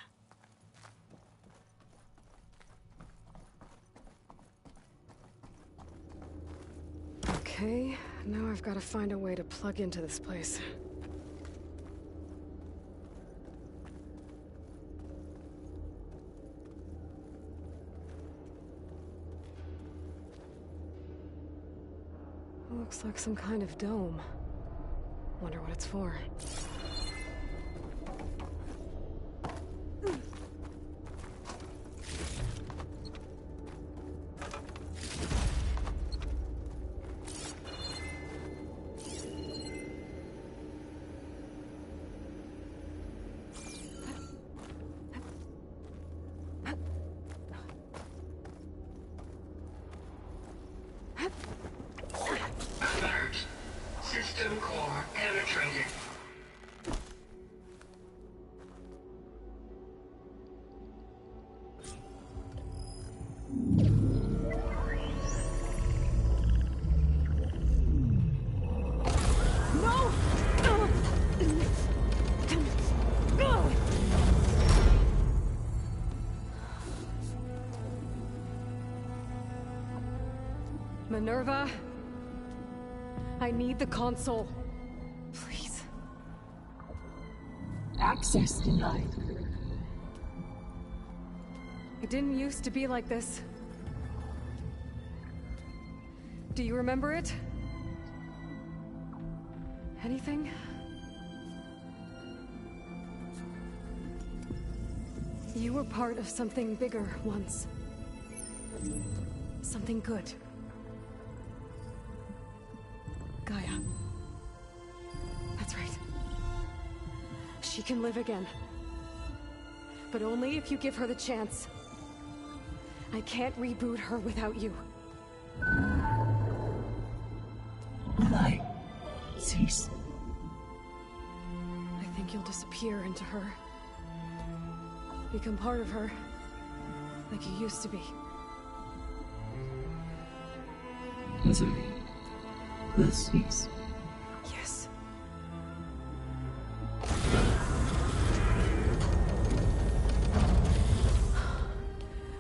Okay, now I've got to find a way to plug into this place. Looks like some kind of dome. Wonder what it's for. Alert. System core penetrated. Minerva? I need the console. Please. Access denied. It didn't used to be like this. Do you remember it? Anything? You were part of something bigger once. Something good. Gaia. That's right. She can live again. But only if you give her the chance. I can't reboot her without you. Light. Cease. I think you'll disappear into her. Become part of her. Like you used to be. Misery. Will cease. Yes.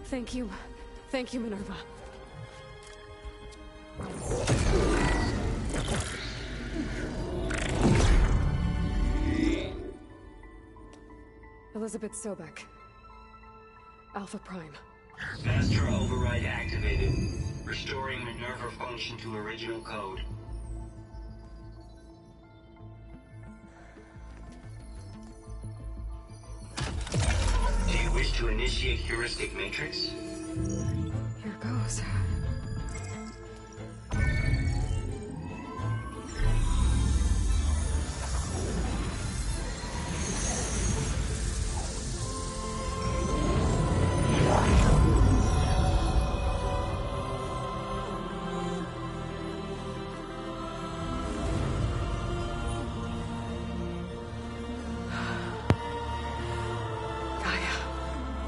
Thank you. Thank you, Minerva. Elizabeth Sobek. Alpha Prime. Master override activated. Restoring Minerva function to original code. Do you wish to initiate heuristic matrix? Here goes.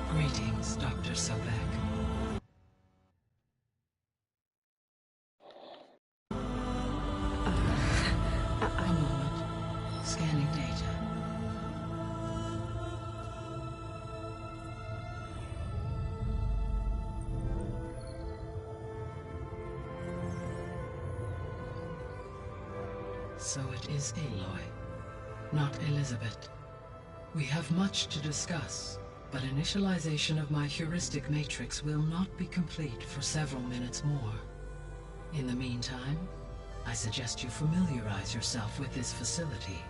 Greetings, Dr. Sobek. A moment. Scanning data. So it is Aloy, not Elizabeth. We have much to discuss. But initialization of my heuristic matrix will not be complete for several minutes more. In the meantime, I suggest you familiarize yourself with this facility.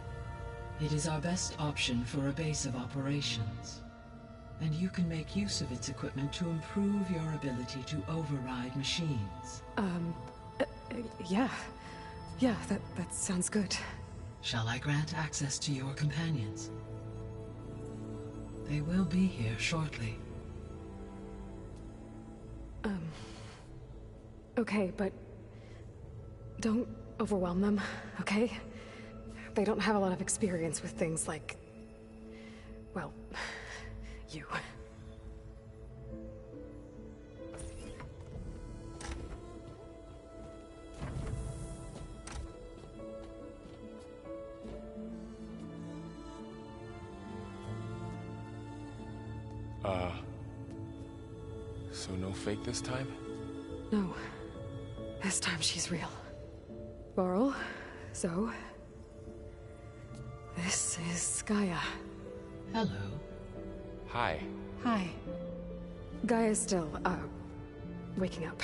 It is our best option for a base of operations, and you can make use of its equipment to improve your ability to override machines. Yeah. Yeah, that sounds good. Shall I grant access to your companions? They will be here shortly. Okay, but don't overwhelm them, okay? They don't have a lot of experience with things like, well, you. So no fake this time? No. This time she's real. Varl, Zoe. This is Gaia. Hello. Hi. Hi. Gaia's still, waking up.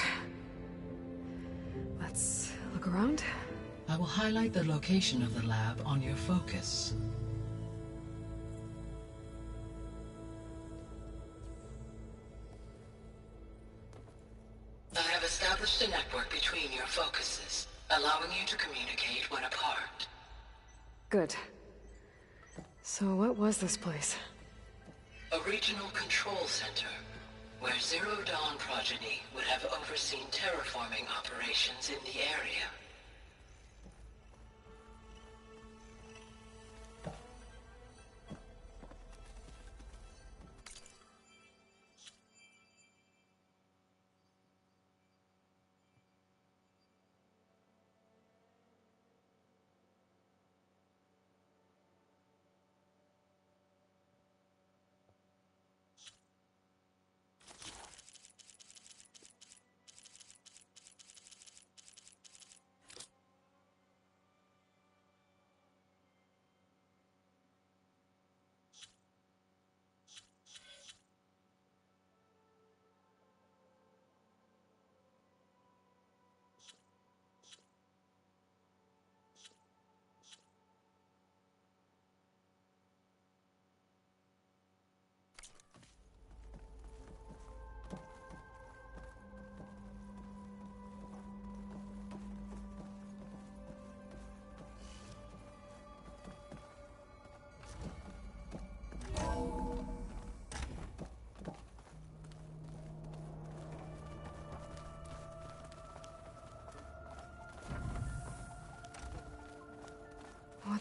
Let's look around. I will highlight the location of the lab on your focus. I have established a network between your focuses, allowing you to communicate when apart. Good. So what was this place? A regional control center, where Zero Dawn progeny would have overseen terraforming operations in the area.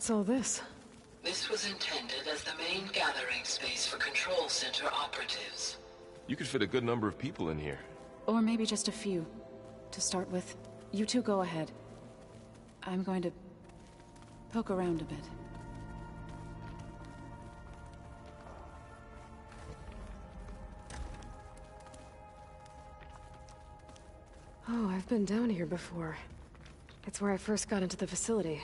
What's all this? This was intended as the main gathering space for Control Center operatives. You could fit a good number of people in here. Or maybe just a few. To start with, you two go ahead. I'm going to poke around a bit. Oh, I've been down here before. It's where I first got into the facility.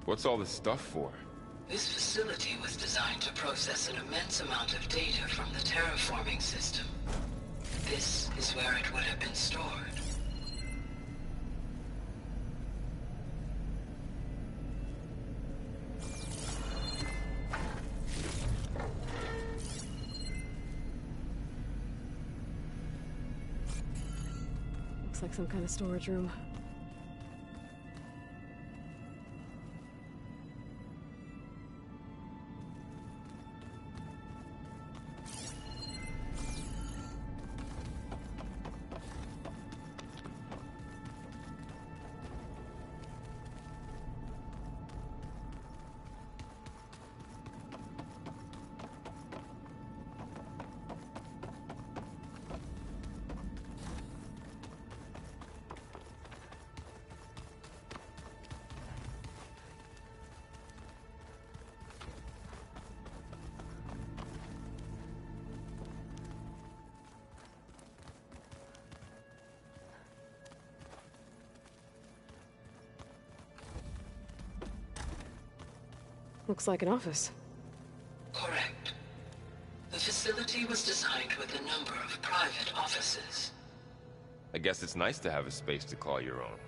What's all this stuff for? This facility was designed to process an immense amount of data from the terraforming system. This is where it would have been stored. Looks like some kind of storage room. Looks like an office. Correct. The facility was designed with a number of private offices. I guess it's nice to have a space to call your own.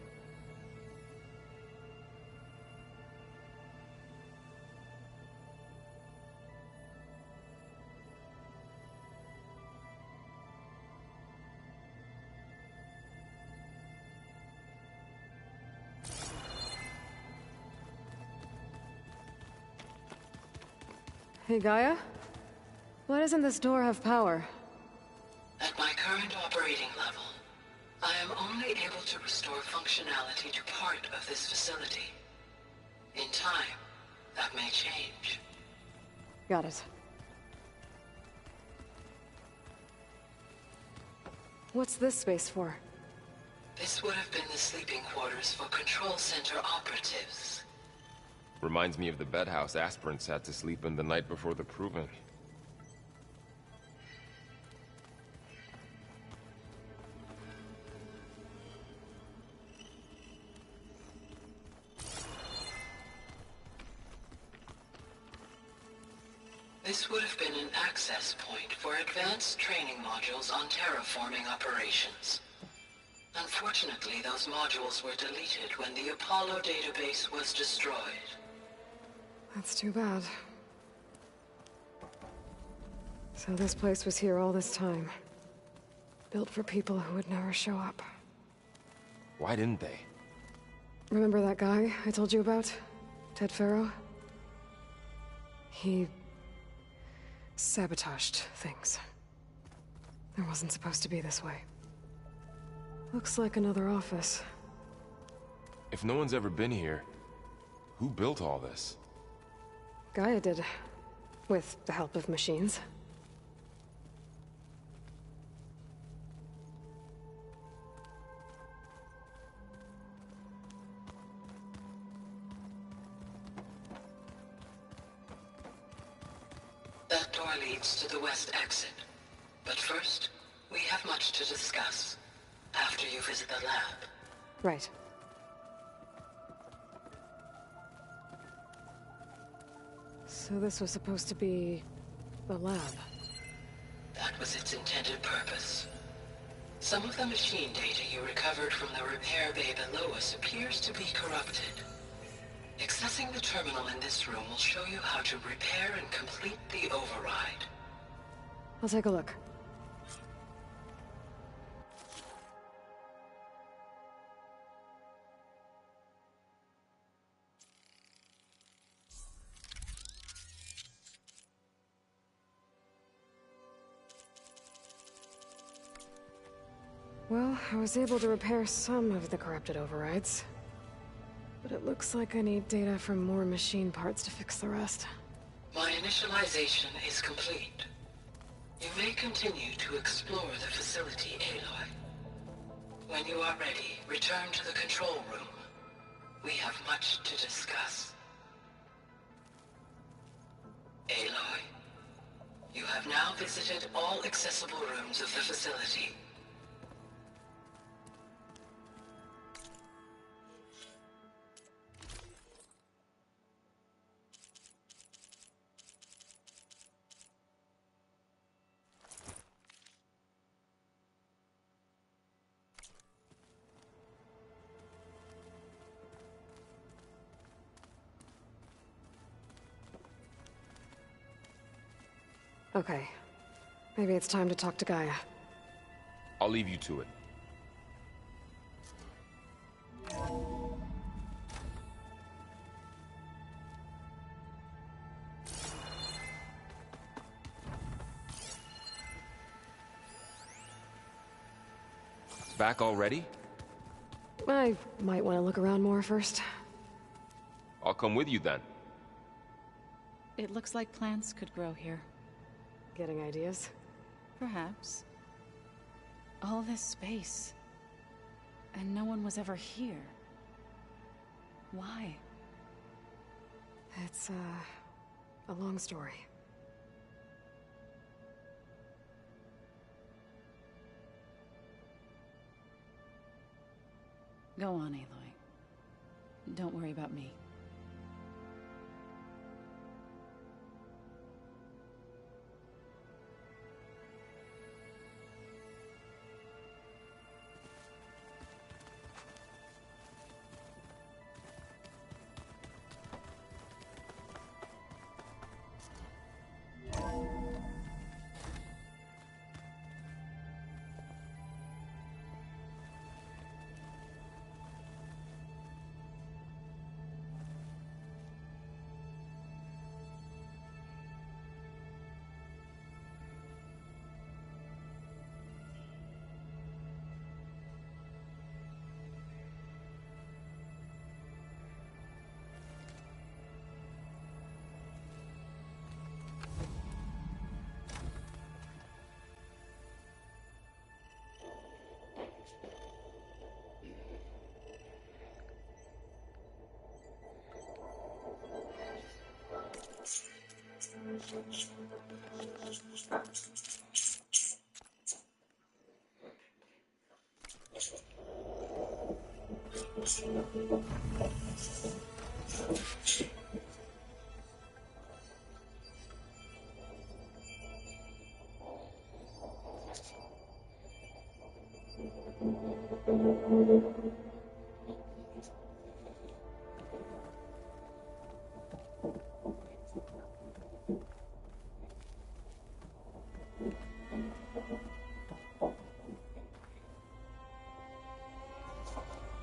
Hey, Gaia? Why doesn't this door have power? At my current operating level, I am only able to restore functionality to part of this facility. In time, that may change. Got it. What's this space for? This would have been the sleeping quarters for Control Center operatives. Reminds me of the bedhouse aspirants had to sleep in the night before the Proving. This would have been an access point for advanced training modules on terraforming operations. Unfortunately, those modules were deleted when the Apollo database was destroyed. That's too bad. So this place was here all this time. Built for people who would never show up. Why didn't they? Remember that guy I told you about? Ted Faro? He sabotaged things. It wasn't supposed to be this way. Looks like another office. If no one's ever been here, who built all this? Gaia did. With the help of machines. That door leads to the west exit. But first, we have much to discuss. After you visit the lab. Right. So this was supposed to be the lab. That was its intended purpose. Some of the machine data you recovered from the repair bay below us appears to be corrupted. Accessing the terminal in this room will show you how to repair and complete the override. I'll take a look. Well, I was able to repair some of the corrupted overrides. But it looks like I need data from more machine parts to fix the rest. My initialization is complete. You may continue to explore the facility, Aloy. When you are ready, return to the control room. We have much to discuss. Aloy, you have now visited all accessible rooms of the facility. Okay. Maybe it's time to talk to Gaia. I'll leave you to it. Back already? I might want to look around more first. I'll come with you then. It looks like plants could grow here. Getting ideas? Perhaps. All this space. And no one was ever here. Why? It's, a long story. Go on, Aloy. Don't worry about me.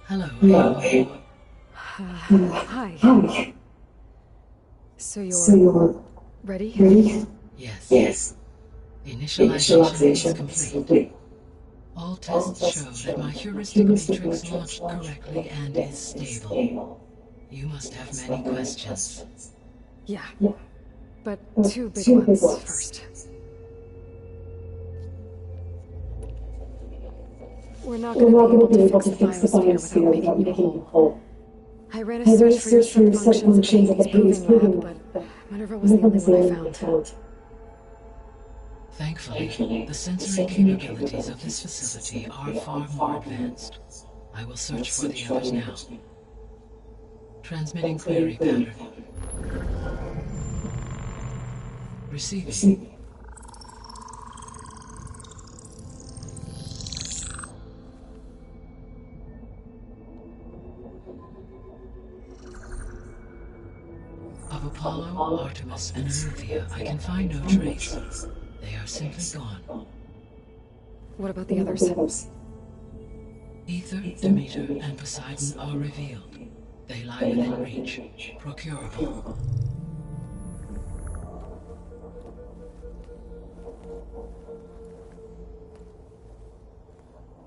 Hello. Hi. So you're ready? Yes. Initialization is complete. All tests show that my heuristic matrix launched correctly and is stable. You must have many questions. Yeah. But two big ones first. We're not going to be able to fix the biosphere without making you whole. I ran a search for your sub-functions at the Hades Proving Lab, but Minerva was the only one I found. Thankfully, the sensory capabilities of this facility are far more advanced. I will search for the others now. Transmitting query pattern. Receiving. Of Apollo, Artemis, and Olympia, I can find no trace. They are simply gone. What about the others? Ether, Demeter, and Poseidon are revealed. They lie within reach, procurable.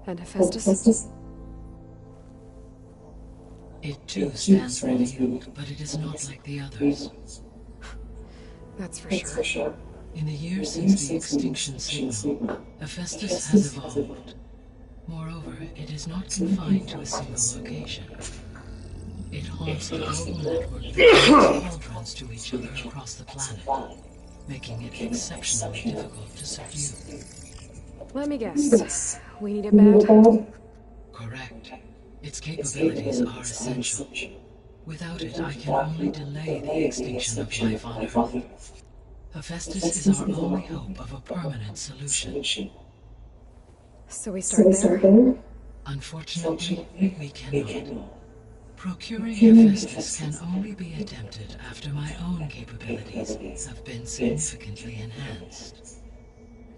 And Hephaestus? It too stands revealed, but it is not like the others. That's for sure. In the years since the extinction signal, Hephaestus has evolved. Moreover, it is not confined to a single location. It haunts the global network that connects cauldrons to each other across the planet, making it exceptionally difficult to subdue. Let me guess. We need it bad? Correct. Its capabilities are essential. Without it, I can only delay the extinction of life on Earth. Hephaestus is our only hope of a permanent solution. So we start there? Unfortunately, we cannot. Procuring Hephaestus can only be attempted after my own capabilities have been significantly enhanced.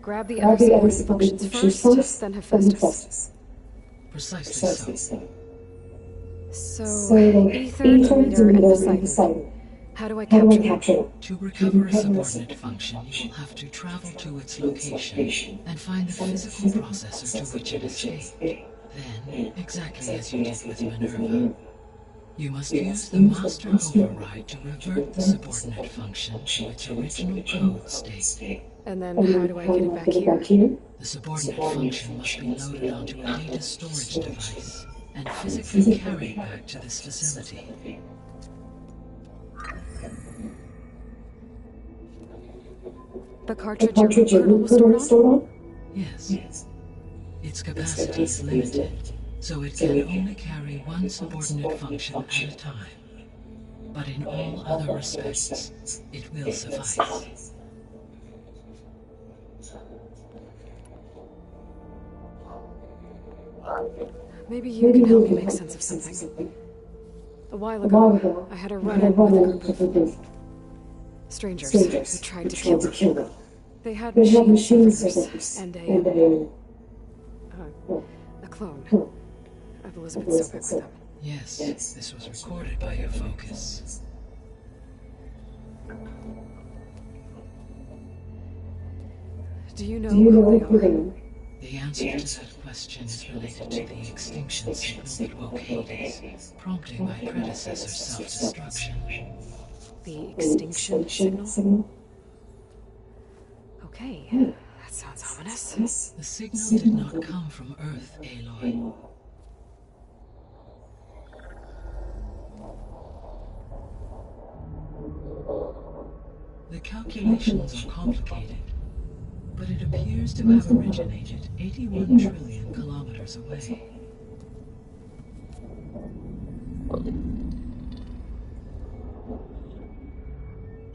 Grab the other supporting functions first, then Hephaestus. Precisely so. So, Ether, Demeter, and Poseidon. How do I capture them? To recover a subordinate function, you will have to travel to its location and find the physical processor to which it escaped. Then, exactly as you did with Minerva, you must use the master override to revert the subordinate function to its original code state. And then how do I get it back here? The subordinate function must be loaded onto a data storage device and physically carried back to this facility. The cartridge your kernel was stored on? Yes. Its capacity is limited, so it can only carry one subordinate function at a time. But in all other respects, it will suffice. Maybe you can help me make sense of something. A while ago, I had a run-in with a group of strangers who tried to kill me. They had machine servers and a clone of Elizabeth Sobek with them. Yes, this was recorded by your focus. Do you know who they are? The answer to that question is related to the extinction signal that woke Hades, prompting my predecessor's self-destruction. The extinction signal? Okay, that sounds ominous. The signal did not come from Earth, Aloy. The calculations are complicated, but it appears to have originated 81 trillion kilometers away.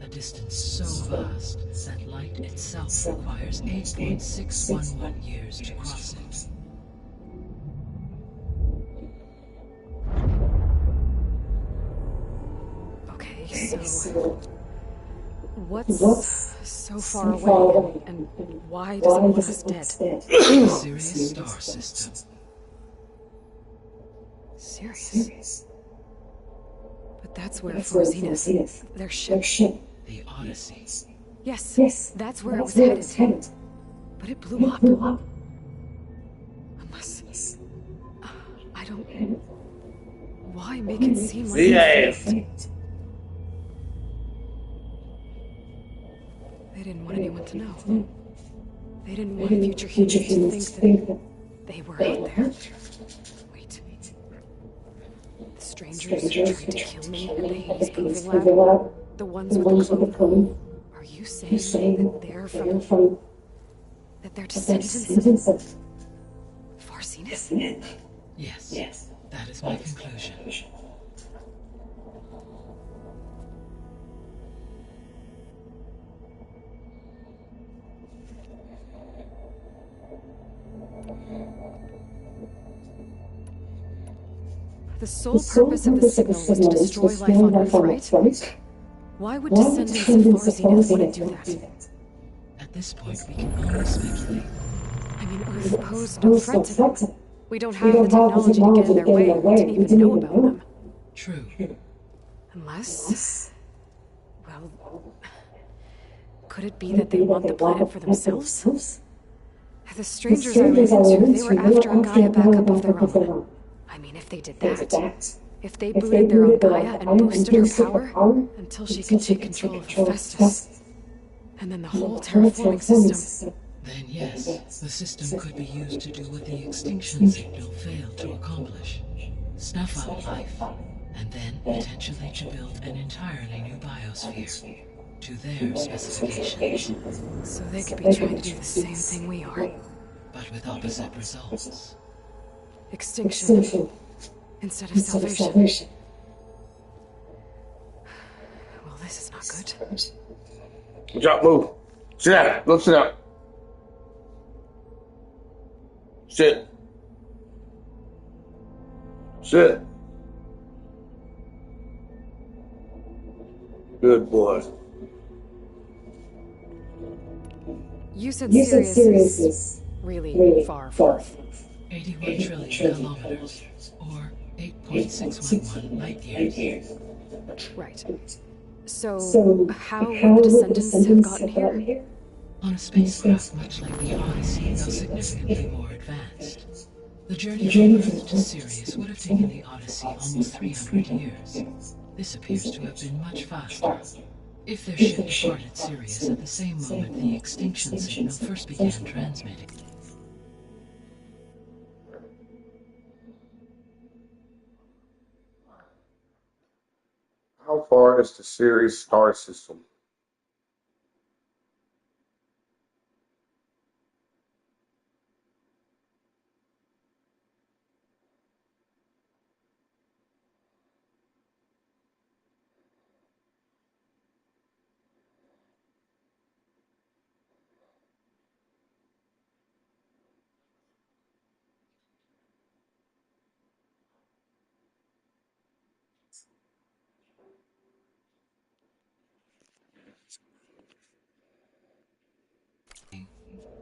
A distance so vast that light itself requires 8.611 years to cross it. Okay, so what's so far away, and why does it want us dead? The Sirius star system. Sirius? But that's where Forzinus, their ship. The Odyssey. Yes, that's where it was headed. But it blew up. Unless... I don't... Why make it seem like... They didn't want anyone to know. They didn't want future humans to think that they were out there. Wait. The strangers who tried to kill me in the Hades Proving Lab? The ones with the clone? Are you saying that they're from... that they're descendants of... Forzinus? Yes, that is my conclusion. The The sole purpose of the signal was to destroy life on Earth, right? Why would descendants of Farzina want to do that? At this point, we can only speculate. I mean, Earth posed no threat to them. We don't have the technology to get in their way. We didn't even know about them. True. Unless... well... could it be that they want the planet for themselves? The strangers I ran into, they were after a Gaia backup of their own. I mean, if they did that... if they booted their own Gaia and boosted her power until she could take control of Hephaestus, and then the whole terraforming system... Then yes, the system could be used to do what the extinction signal failed to accomplish. Snuff out life, and then potentially to build an entirely new biosphere, to their specifications. So they could be trying to do the same thing we are. But with opposite results. Extinction. Instead of salvation. Well, this is not good. Drop, move. Sit down. Go sit down. Sit. Sit. Good boy. You said Sirius is really far forth. 81 trillion kilometers, or 8.611 light years. Right. So, how would the descendants have gotten here? On a spacecraft much like the Odyssey, though significantly more advanced. The journey from Earth to Sirius would have taken the Odyssey almost 300 years. This appears to have been much faster. If their ship departed Sirius at the same moment the extinction signal first began transmitting. How far is the Sirius star system?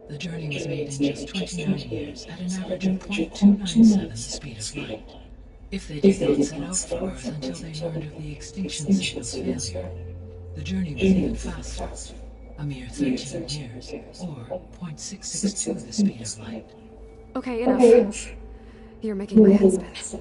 The journey was made in just 29 years at an average of 0.297 the speed of light. If they did not set out for Earth until they learned of the extinction signal's failure, the journey was even faster, a mere 13 years, or 0.662 the speed of light. Okay, enough. You're making my head spin.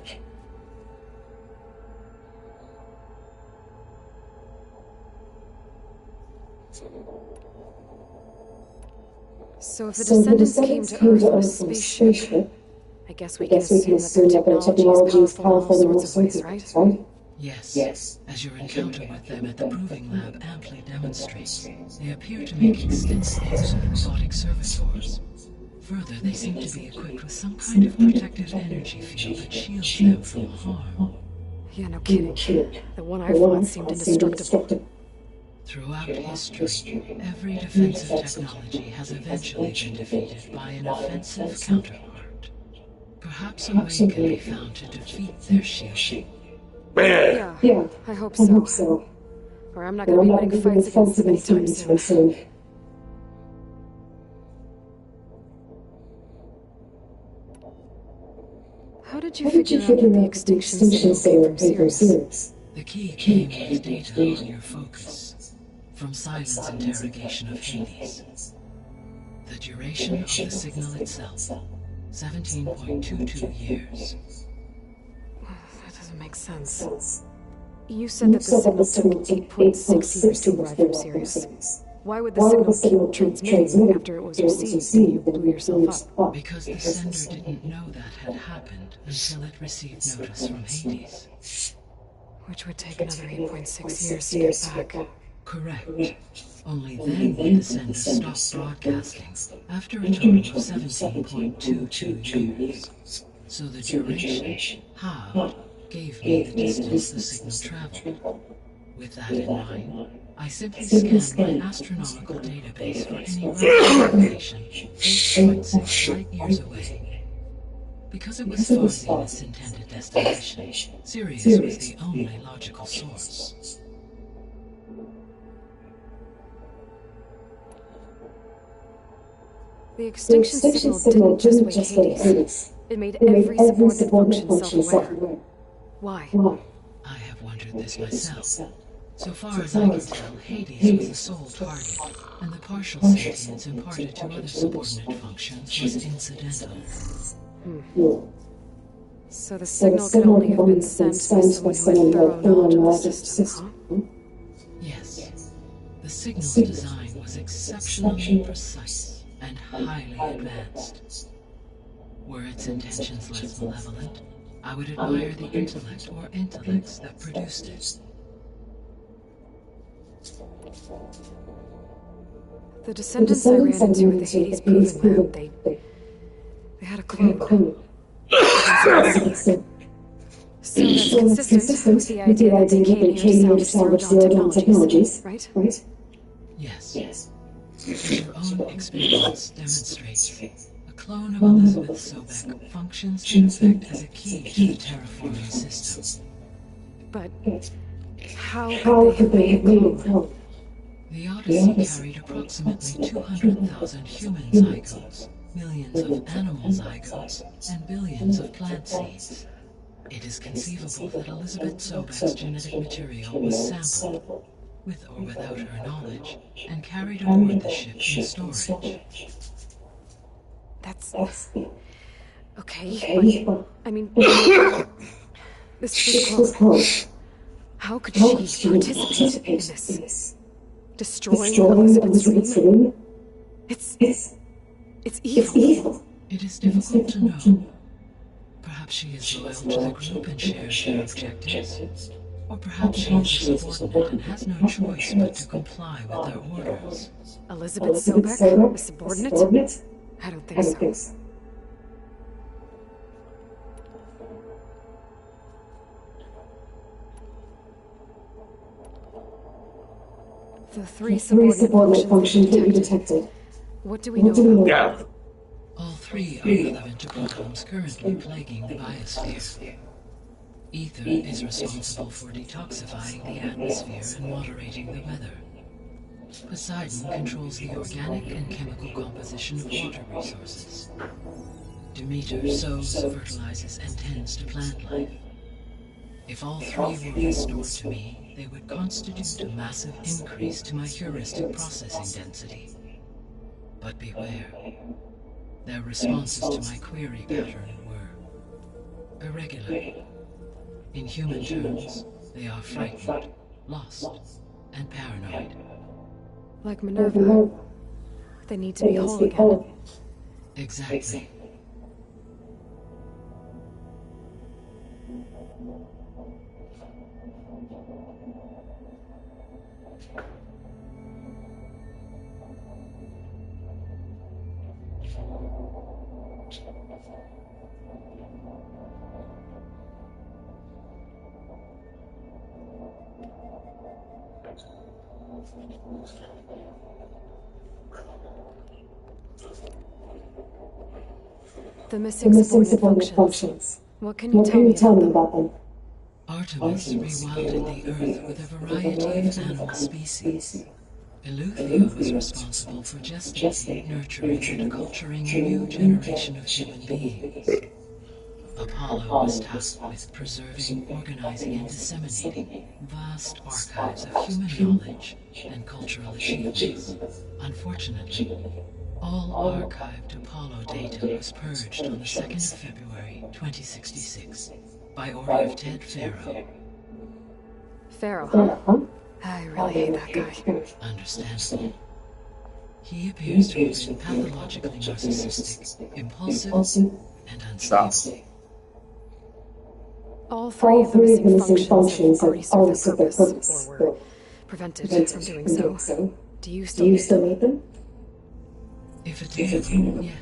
So if the descendants came to Earth on a spaceship, I guess we can assume that their technology is powerful in all sorts of ways, right? Yes. As your encounter with them at the Proving Lab amply demonstrates, they appear to make extensive use of robotic servitors. Further, they seem to be equipped with some kind of protective energy field that shields them from harm. Yeah, no kidding. The one I fought seemed indestructible. Throughout history, every defensive technology has eventually been defeated by an offensive counterpart. Perhaps a way can be found to defeat their shield. Yeah, I hope so. Or I'm not going to be winning fights against them anytime soon. How did you figure out that the extinction signal came from Sirius? The key came with data on your focus, from Silent's interrogation of Hades. The duration of the signal itself, 17.22 years. That doesn't make sense. You said that the signal took 8.6 years to arrive from Sirius. Why would the signal keep transmitting after it was received and you blew yourself up? Because the sender didn't know that had happened until it received notice from Hades. Which would take another 8.6 years to get back. Correct. Only then would the sender stop broadcasting, after a total of 17.22 years. So the duration, halved, gave me the distance the signal traveled. With that in mind, I simply scanned my astronomical database for any relevant information 8.6 light years away. Because it was far in its intended destination, Sirius was the only logical source. The extinction signal didn't just wake Hades. It made every subordinate function self-aware. Why? I have wondered this myself. So far as I can tell, Hades was the sole target, and the partial sentience imparted to other subordinate functions was incidental. So the signal could only have been sent by someone who had thorough knowledge of the system, huh? Yes. The signal's design was exceptionally precise and highly advanced. Were its intentions less malevolent, I would admire the intellect or intellects that produced it. The descendants I ran into at the Hades Proving Lab, they had a clue. So that's consistent with the idea that they came here to salvage Zero Dawn technologies, right? Yes. Your own experience demonstrates a clone of Elizabeth Sobek functions in effect as a key to the terraforming system. But how could they have made a clone? The Odyssey carried approximately 200,000 human zygotes, millions of animal zygotes, and billions of plant seeds. It is conceivable that Elizabeth Sobek's genetic material was sampled, with or without her knowledge, and carried aboard the ship in storage. That's... Okay, but... I mean... This was close. How could she participate in this? Destroying Elizabeth's dream? It's evil. It is difficult to know. Perhaps she is loyal to the group and shares their objectives. Or perhaps she is a subordinate and has no choice but to comply with their orders. Elizabeth Sobek, a subordinate? I don't think so. The three subordinate functions can be detected. What do we know about them? All three are relevant to problems currently plaguing the biosphere. Ether is responsible for detoxifying the atmosphere and moderating the weather. Poseidon controls the organic and chemical composition of water resources. Demeter sows, fertilizes, and tends to plant life. If all three were restored to me, they would constitute a massive increase to my heuristic processing density. But beware. Their responses to my query pattern were irregular. In human terms, they are frightened, lost, and paranoid. Like Minerva. They need to be whole again. Exactly. The missing subordinate functions. What can you tell me about them? Artemis rewilded the Earth with a variety of animal species. Eleuthia was responsible for gestating, nurturing, and culturing a new generation of human beings. Apollo was tasked with preserving, organizing, and disseminating vast archives of human knowledge and cultural achievements. Unfortunately, all archived Apollo data was purged on the 2nd of February, 2066, by order of Ted Faro. Faro, huh? I really hate that guy. Understandable. He appears to have been pathologically narcissistic, impulsive, and unstable. All three of the missing functions have already served their purpose, or were prevented from doing so. Do you still need them? If it did,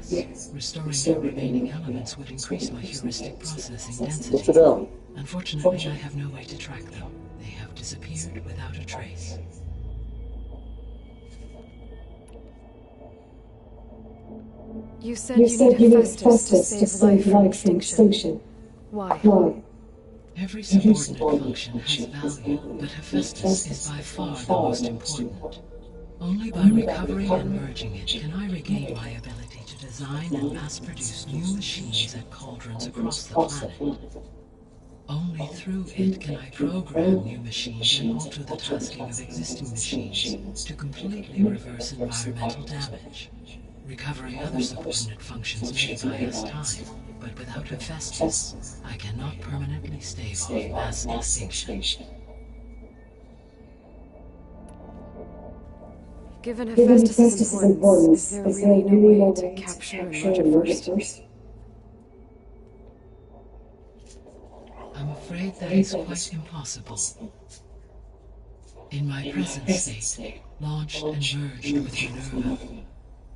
yes. Restoring the remaining elements would increase my heuristic processing density. Unfortunately, I have no way to track them. They have disappeared without a trace. You said you need Hephaestus to save life from extinction. Why? Every subordinate function has value, but Hephaestus is by far the most important. Only by recovering and merging it can I regain my ability to design and mass-produce new machines at cauldrons across the planet. Only through it can I program new machines and alter the tasking of existing machines to completely reverse environmental damage. Recovering other subordinate functions may buy us time, but without Hephaestus, I cannot permanently stave off mass extinction. Given Hephaestus' importance, is there really no way to capture and merge it first? I'm afraid that is quite impossible. In my present state, launched and merged with Minerva,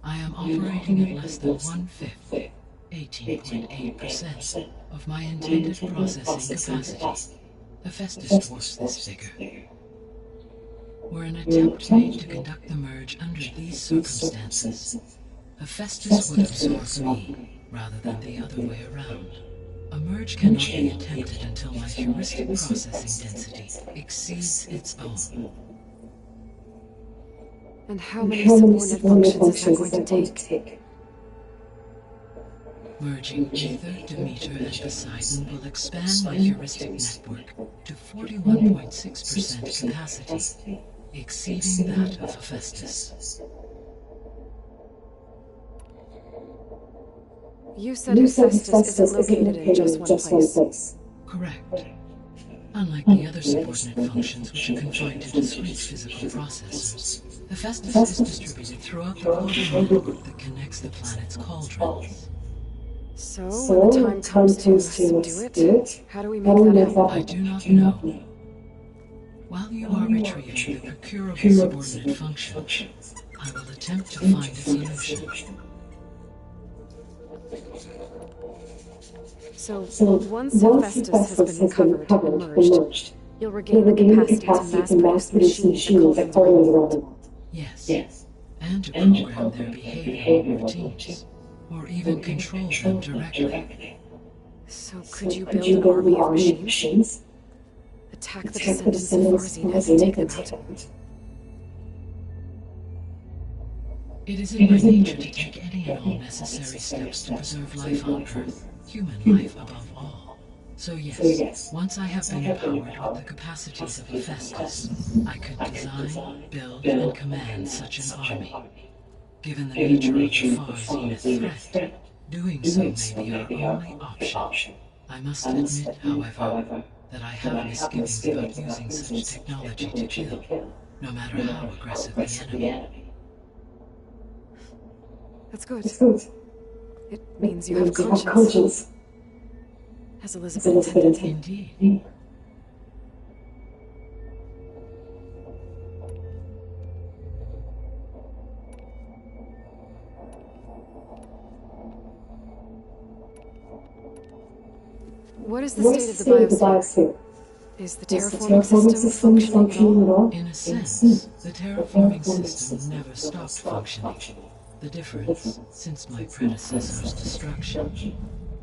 I am operating at less than 1/5, 18.8% of my intended processing capacity. Hephaestus dwarfs this figure. Were an attempt made to conduct the merge under these circumstances, Hephaestus would absorb me, rather than the other way around. A merge cannot be attempted until my heuristic processing density exceeds its own. And how many subordinate functions is that going to take? Merging Aether, Demeter, and Poseidon will expand my heuristic network to 41.6% capacity, exceeding that of Hephaestus. You said Hephaestus isn't located in just one place. Correct. Unlike the other subordinate functions which are confined to discrete physical processors, Hephaestus is distributed throughout the cauldron network that connects the planet's cauldrons. So, when the time comes to subdue it, how do we make that happen? I do not know. While you are retrieving the procurable subordinate function, I will attempt to find a solution. So, once Hephaestus has been recovered and merged, you'll regain the capacity to mass-produce machines at cauldrons world. Yes, and to program their behavioral routines, or even control them directly. So could you build an army of machines? Attack the descendants of Farzina and take them out? It is in my nature to take any and all necessary steps to preserve life on Earth, human life above all. So yes, once I have been empowered with the capacities of Hephaestus, I could design, build, and command such an army. Given the nature of the Farzina threat, doing so may be our only option. I must admit, however, that I have misgivings about using such technology to kill, no matter how aggressive the enemy. That's good. It means you have conscience. As Elizabeth intended. Indeed. What is the state of the biosphere? Is the terraforming system functioning at all? In a sense, the terraforming system never stopped functioning. The difference, since my predecessor's destruction,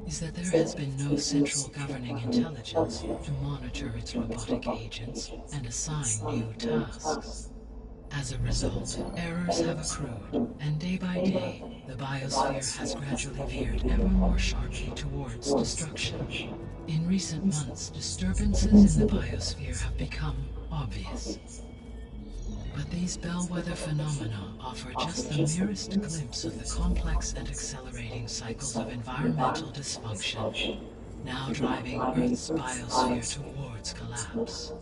is that there has been no central governing intelligence to monitor its robotic agents and assign new tasks. As a result, errors have accrued, and day by day, the biosphere has gradually veered ever more sharply towards destruction. In recent months, disturbances in the biosphere have become obvious. But these bellwether phenomena offer just the merest glimpse of the complex and accelerating cycles of environmental dysfunction, now driving Earth's biosphere towards collapse.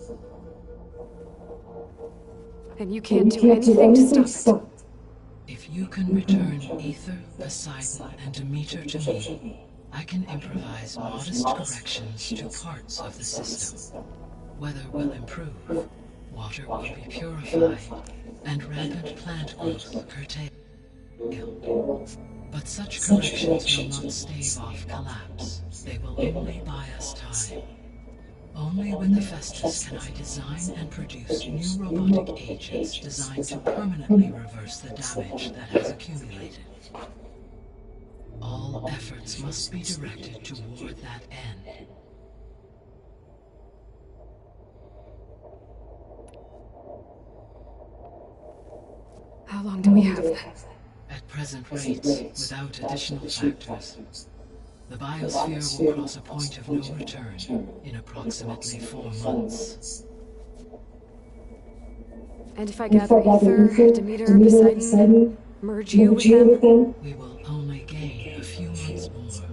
And you can't do anything to stop it? If you can return Aether, Poseidon, and Demeter to me, I can improvise modest corrections to parts of the system. Weather will improve, water will be purified, and rampant plant growth curtailed. But such corrections will not stave off collapse. They will only buy us time. Only with Hephaestus can I design and produce new robotic agents designed to permanently reverse the damage that has accumulated. All efforts must be directed toward that end. How long do we have? At present rates, without additional factors, the biosphere will cross a point of no return in approximately 4 months. And if I gather Aether, Demeter, Poseidon, merge you with them? We will only gain a few months more.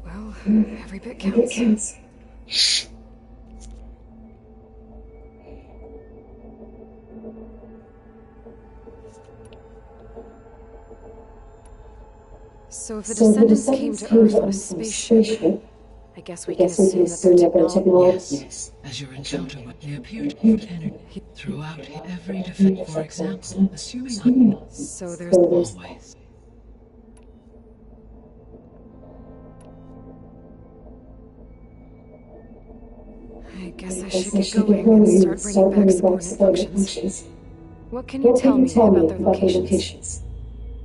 Well, every bit counts. So if the Descendants came to Earth on a spaceship, I guess we can assume that their technology... Yes. As your encounter with they appear to put energy throughout every defense. For example, assuming So there's always. I guess I should get going and start bringing back subordinate functions. What can you tell me about their locations?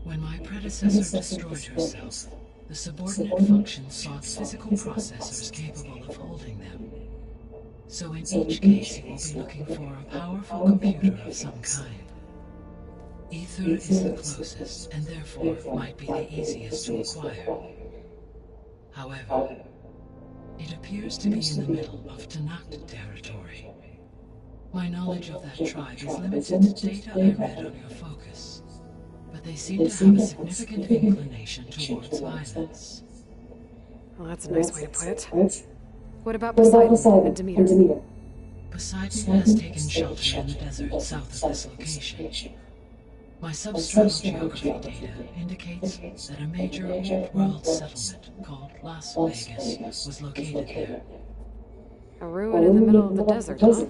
When my predecessor destroyed herself, the subordinate functions sought physical processors capable of holding them. So in each case, you will be looking for a powerful computer of some kind. Aether is the closest, and therefore might be the easiest to acquire. However, it appears to be in the middle of Tanakh territory. My knowledge of that tribe is limited to data I read on your focus, but they seem to have a significant inclination towards violence. Well, that's a nice way to put it. What about Poseidon and Demeter? Poseidon has taken shelter in the desert south of this location. My substratal geography data indicates that a major old-world settlement called Las Vegas was located there. A ruin in the middle of the desert, huh?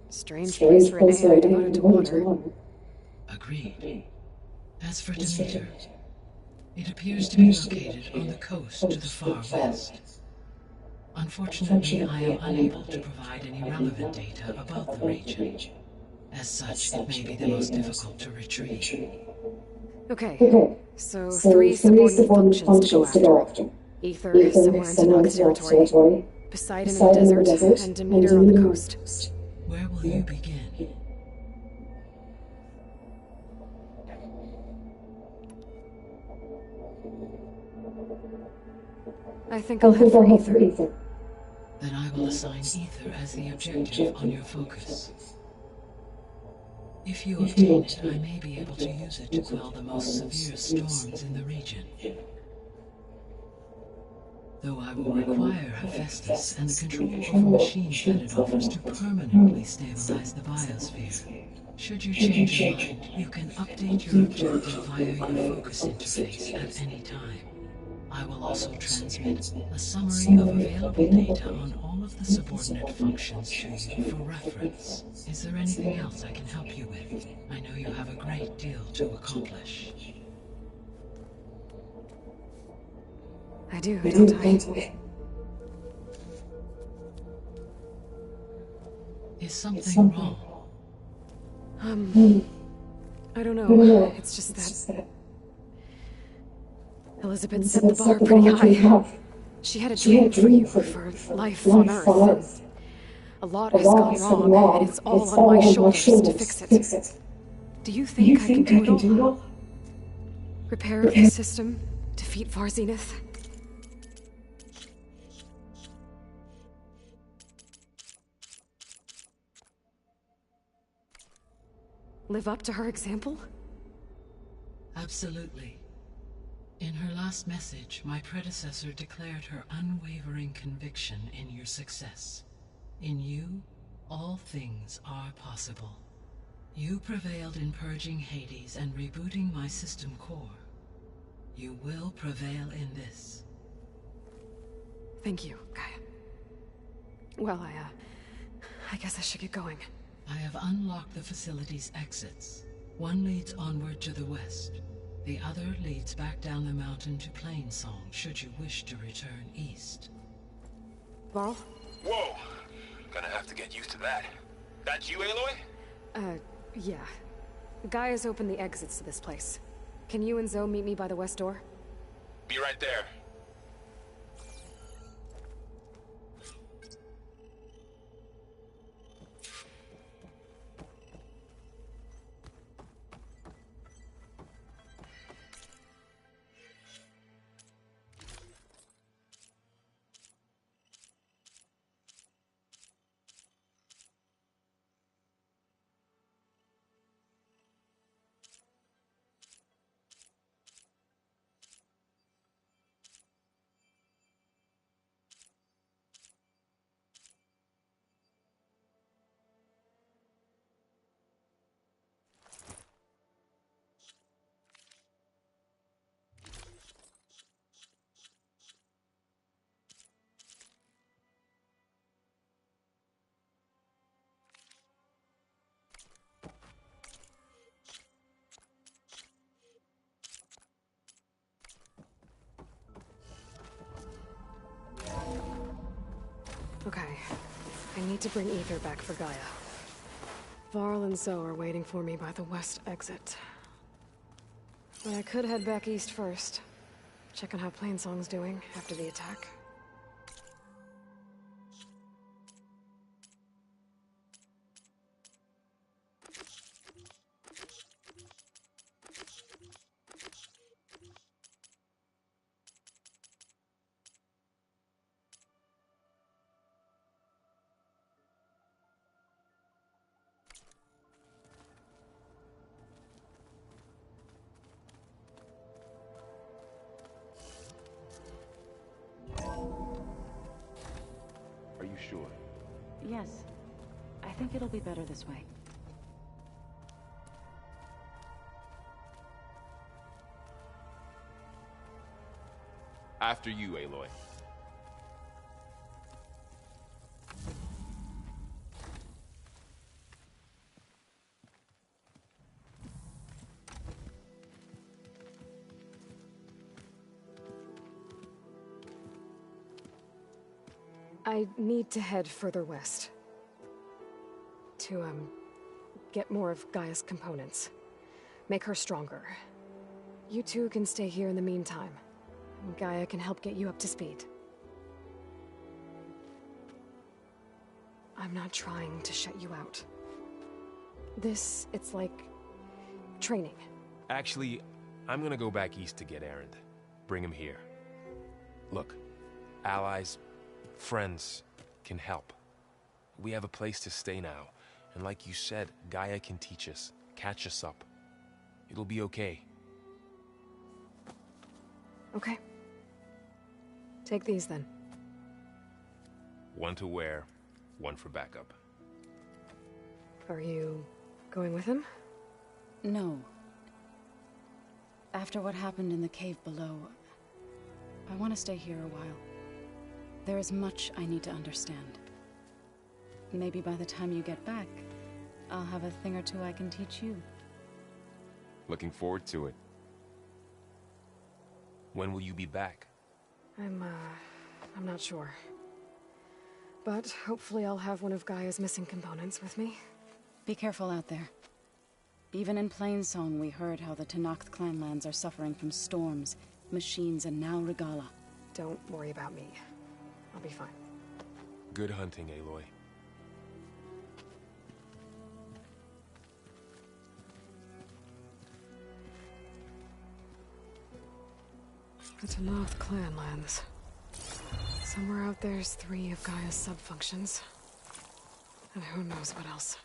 Strange place for an AI devoted to water. Agreed. As for Demeter, it appears to be located on the coast to the far west. Unfortunately, I am unable to provide any relevant data about the region. As such, it may be the most difficult to retrieve. Okay, so 3 subordinate functions to go after. Aether is somewhere in Tanakh's territory, Poseidon in the desert, and Demeter on the coast. Where will you begin? I think I'll head for Aether. Then I will assign Aether as the objective on your focus. If you obtain it, I may be able to use it to quell the most severe storms in the region. Though I will require Hephaestus and the control over machines that it offers to permanently stabilize the biosphere. Should you change your mind, you can update your objective via your focus interface at any time. I will also transmit a summary of available data on all of the subordinate functions to you for reference. Is there anything else I can help you with? I know you have a great deal to accomplish. I do, don't I? Is something wrong? I don't know. It's just that... Elizabeth set the bar pretty high. She had a dream for you, for life on Earth. A lot has gone wrong, and it's all on my shoulders to fix it. Do you think I can do it all? Repair the system, defeat Far Zenith? Live up to her example? Absolutely. In her last message, my predecessor declared her unwavering conviction in your success. In you, all things are possible. You prevailed in purging Hades and rebooting my system core. You will prevail in this. Thank you, Gaia. Well, I guess I should get going. I have unlocked the facility's exits. One leads onward to the west. The other leads back down the mountain to Plainsong, should you wish to return east. Varl? Whoa! Gonna have to get used to that. That's you, Aloy? Yeah. Gaia's opened the exits to this place. Can you and Zoe meet me by the west door? Be right there. Okay. I need to bring Ether back for Gaia. Varl and Zoe are waiting for me by the west exit. But I could head back east first. Check on how Plainsong's doing after the attack. Are you sure? Yes. I think it'll be better this way. After you, Aloy. I need to head further west. To, get more of Gaia's components. Make her stronger. You two can stay here in the meantime. Gaia can help get you up to speed. I'm not trying to shut you out. It's like... training. Actually, I'm gonna go back east to get Erend. Bring him here. Look, allies, friends can help. We have a place to stay now, and like you said, Gaia can teach us, catch us up. It'll be okay. Okay. Take these then. One to wear, one for backup. Are you going with him? No. After what happened in the cave below, I want to stay here a while. There is much I need to understand. Maybe by the time you get back, I'll have a thing or two I can teach you. Looking forward to it. When will you be back? I'm not sure. But hopefully I'll have one of Gaia's missing components with me. Be careful out there. Even in Plainsong, we heard how the Tenakth clanlands are suffering from storms, machines, and now Regalla. Don't worry about me. I'll be fine. Good hunting, Aloy. The Tenakth clanlands. Somewhere out there's 3 of Gaia's sub-functions. And who knows what else.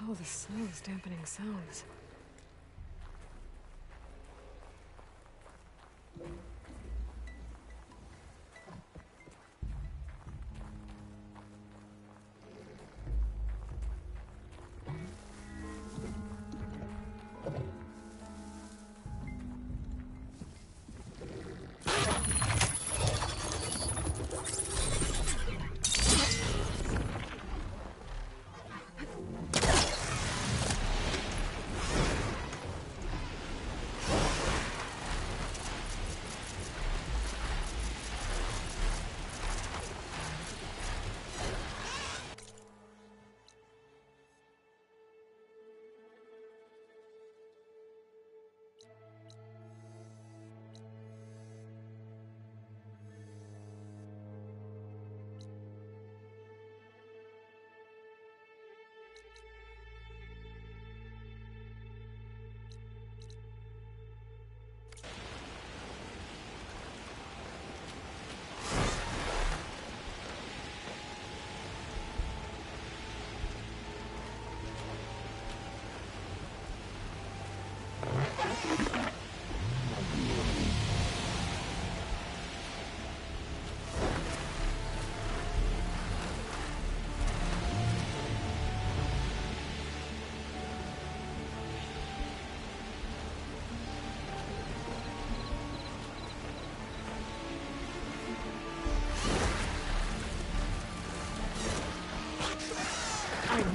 Oh, the snow is dampening sounds.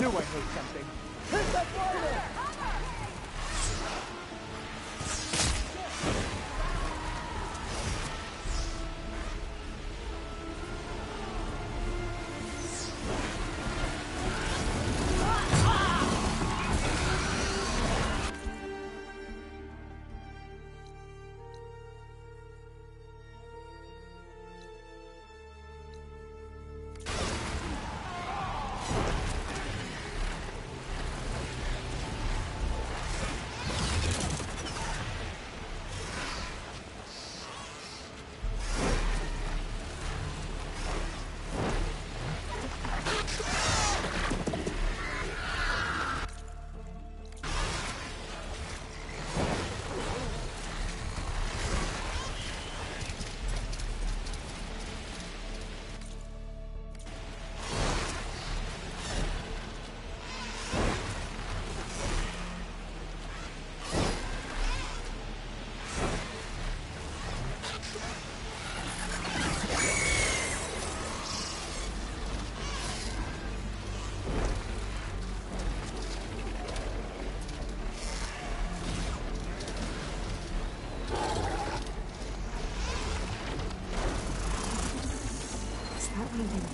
knew I heard something. Hit the fire!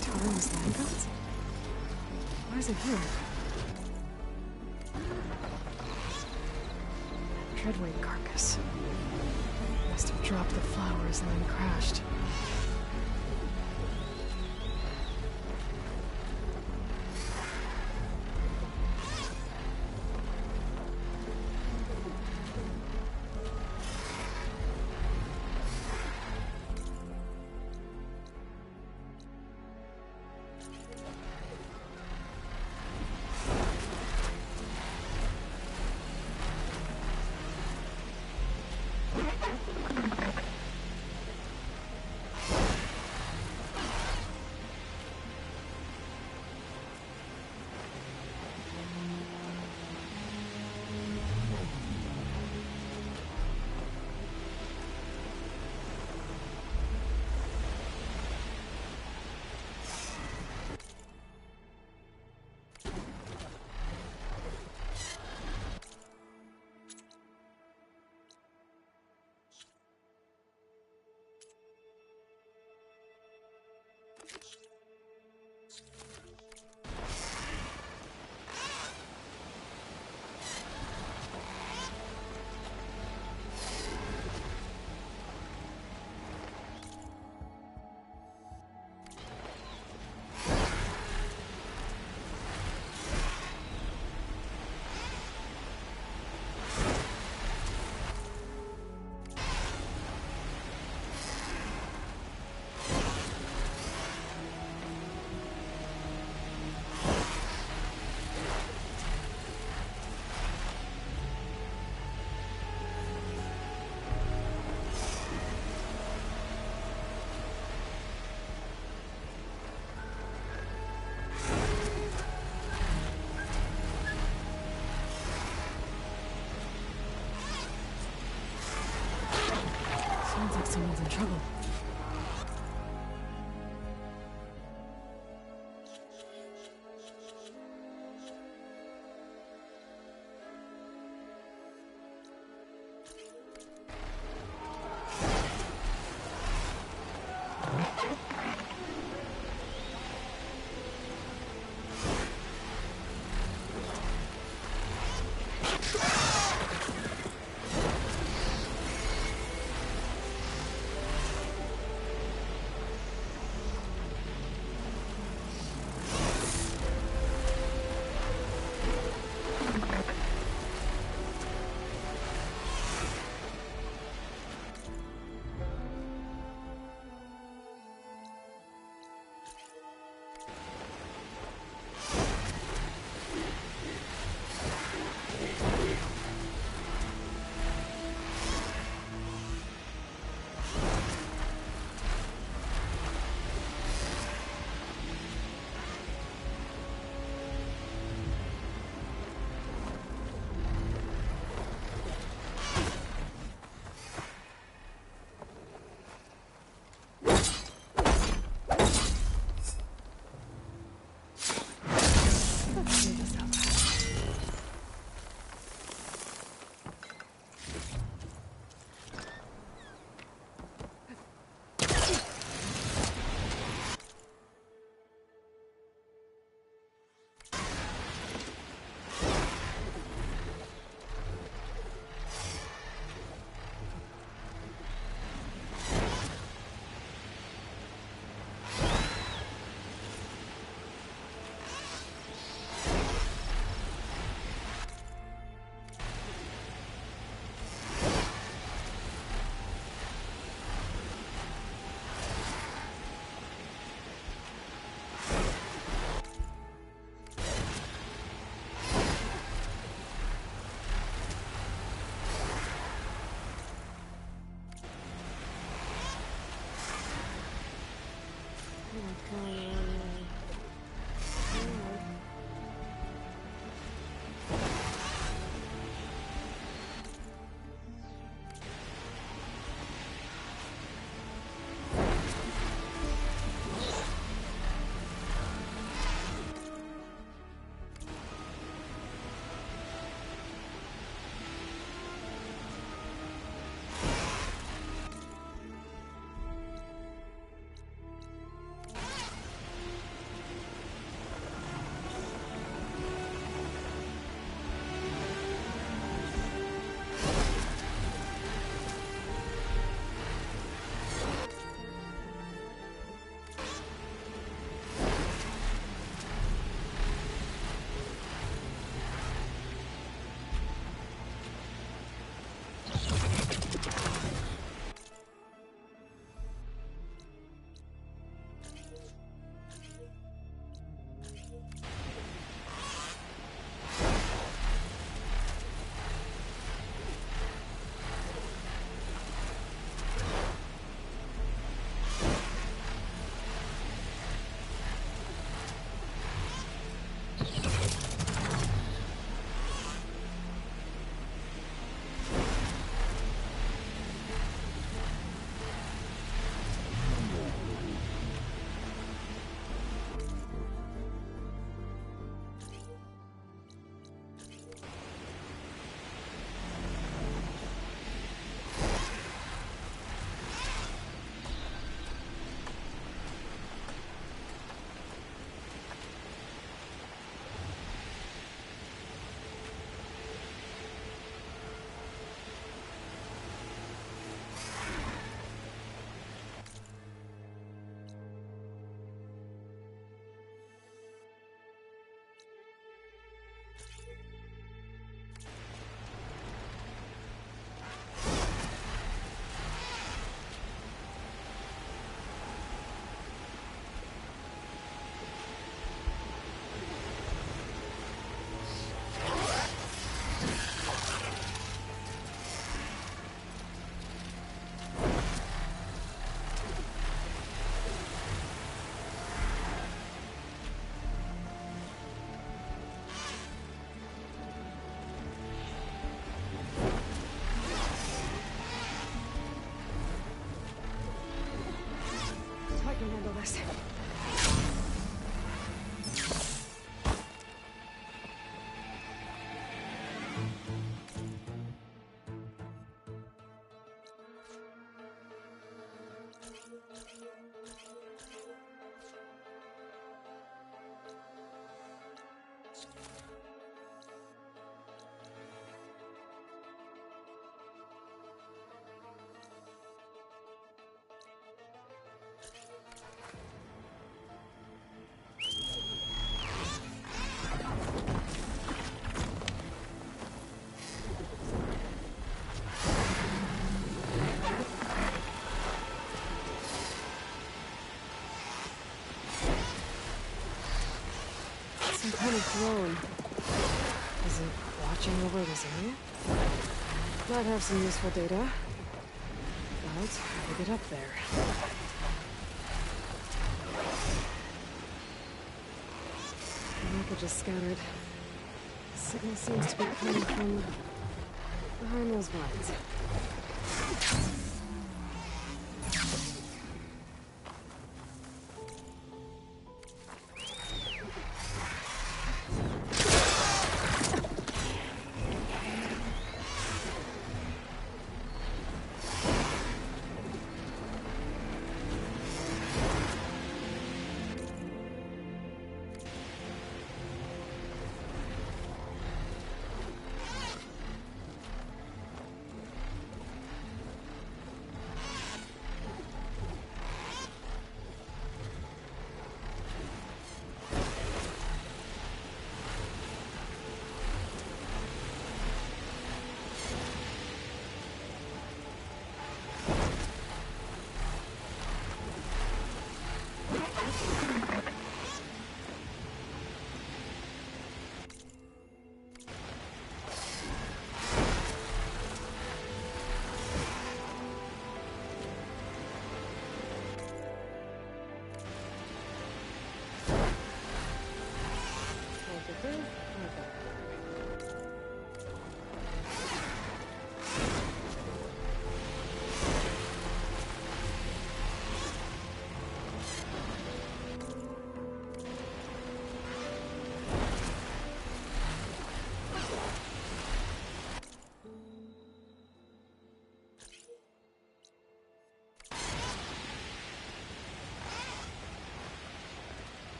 Tara's land gods? Why is it here? Dreadwing carcass. Must have dropped the flowers and then crashed. Sounds like someone's in trouble. Some kind of drone. Is it watching over this area? Might have some useful data. But how to get up there? The wreckage is scattered. The signal seems to be coming from behind those vines.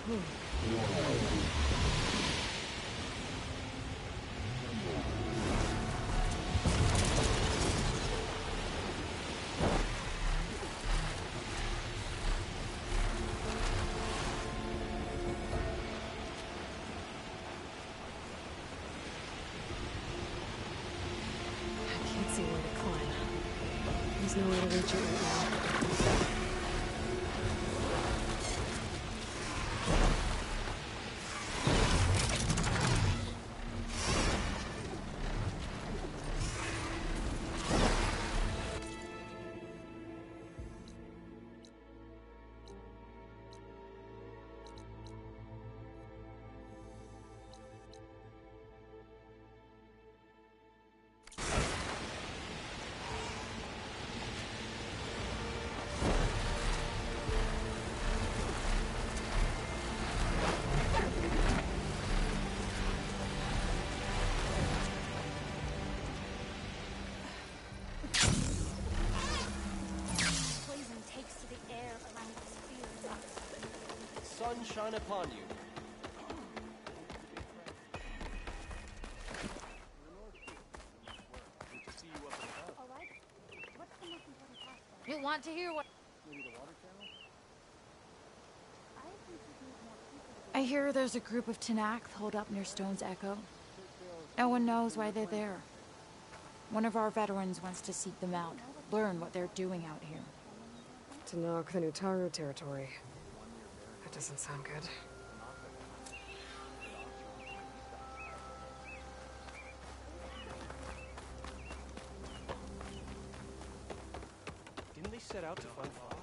Can't see where to climb. There's no way to reach it right now. Poison takes to the air around the sphere. Sun shine upon you. Alright? What's the most important task then? You want to hear what... Maybe the water channel? I think we need more people. I hear there's a group of Tenakth holed up near Stone's Echo. No one knows why they're there. One of our veterans wants to seek them out, learn what they're doing out here. To knock the Nutaru territory. That doesn't sound good. Didn't they set out to find Fa?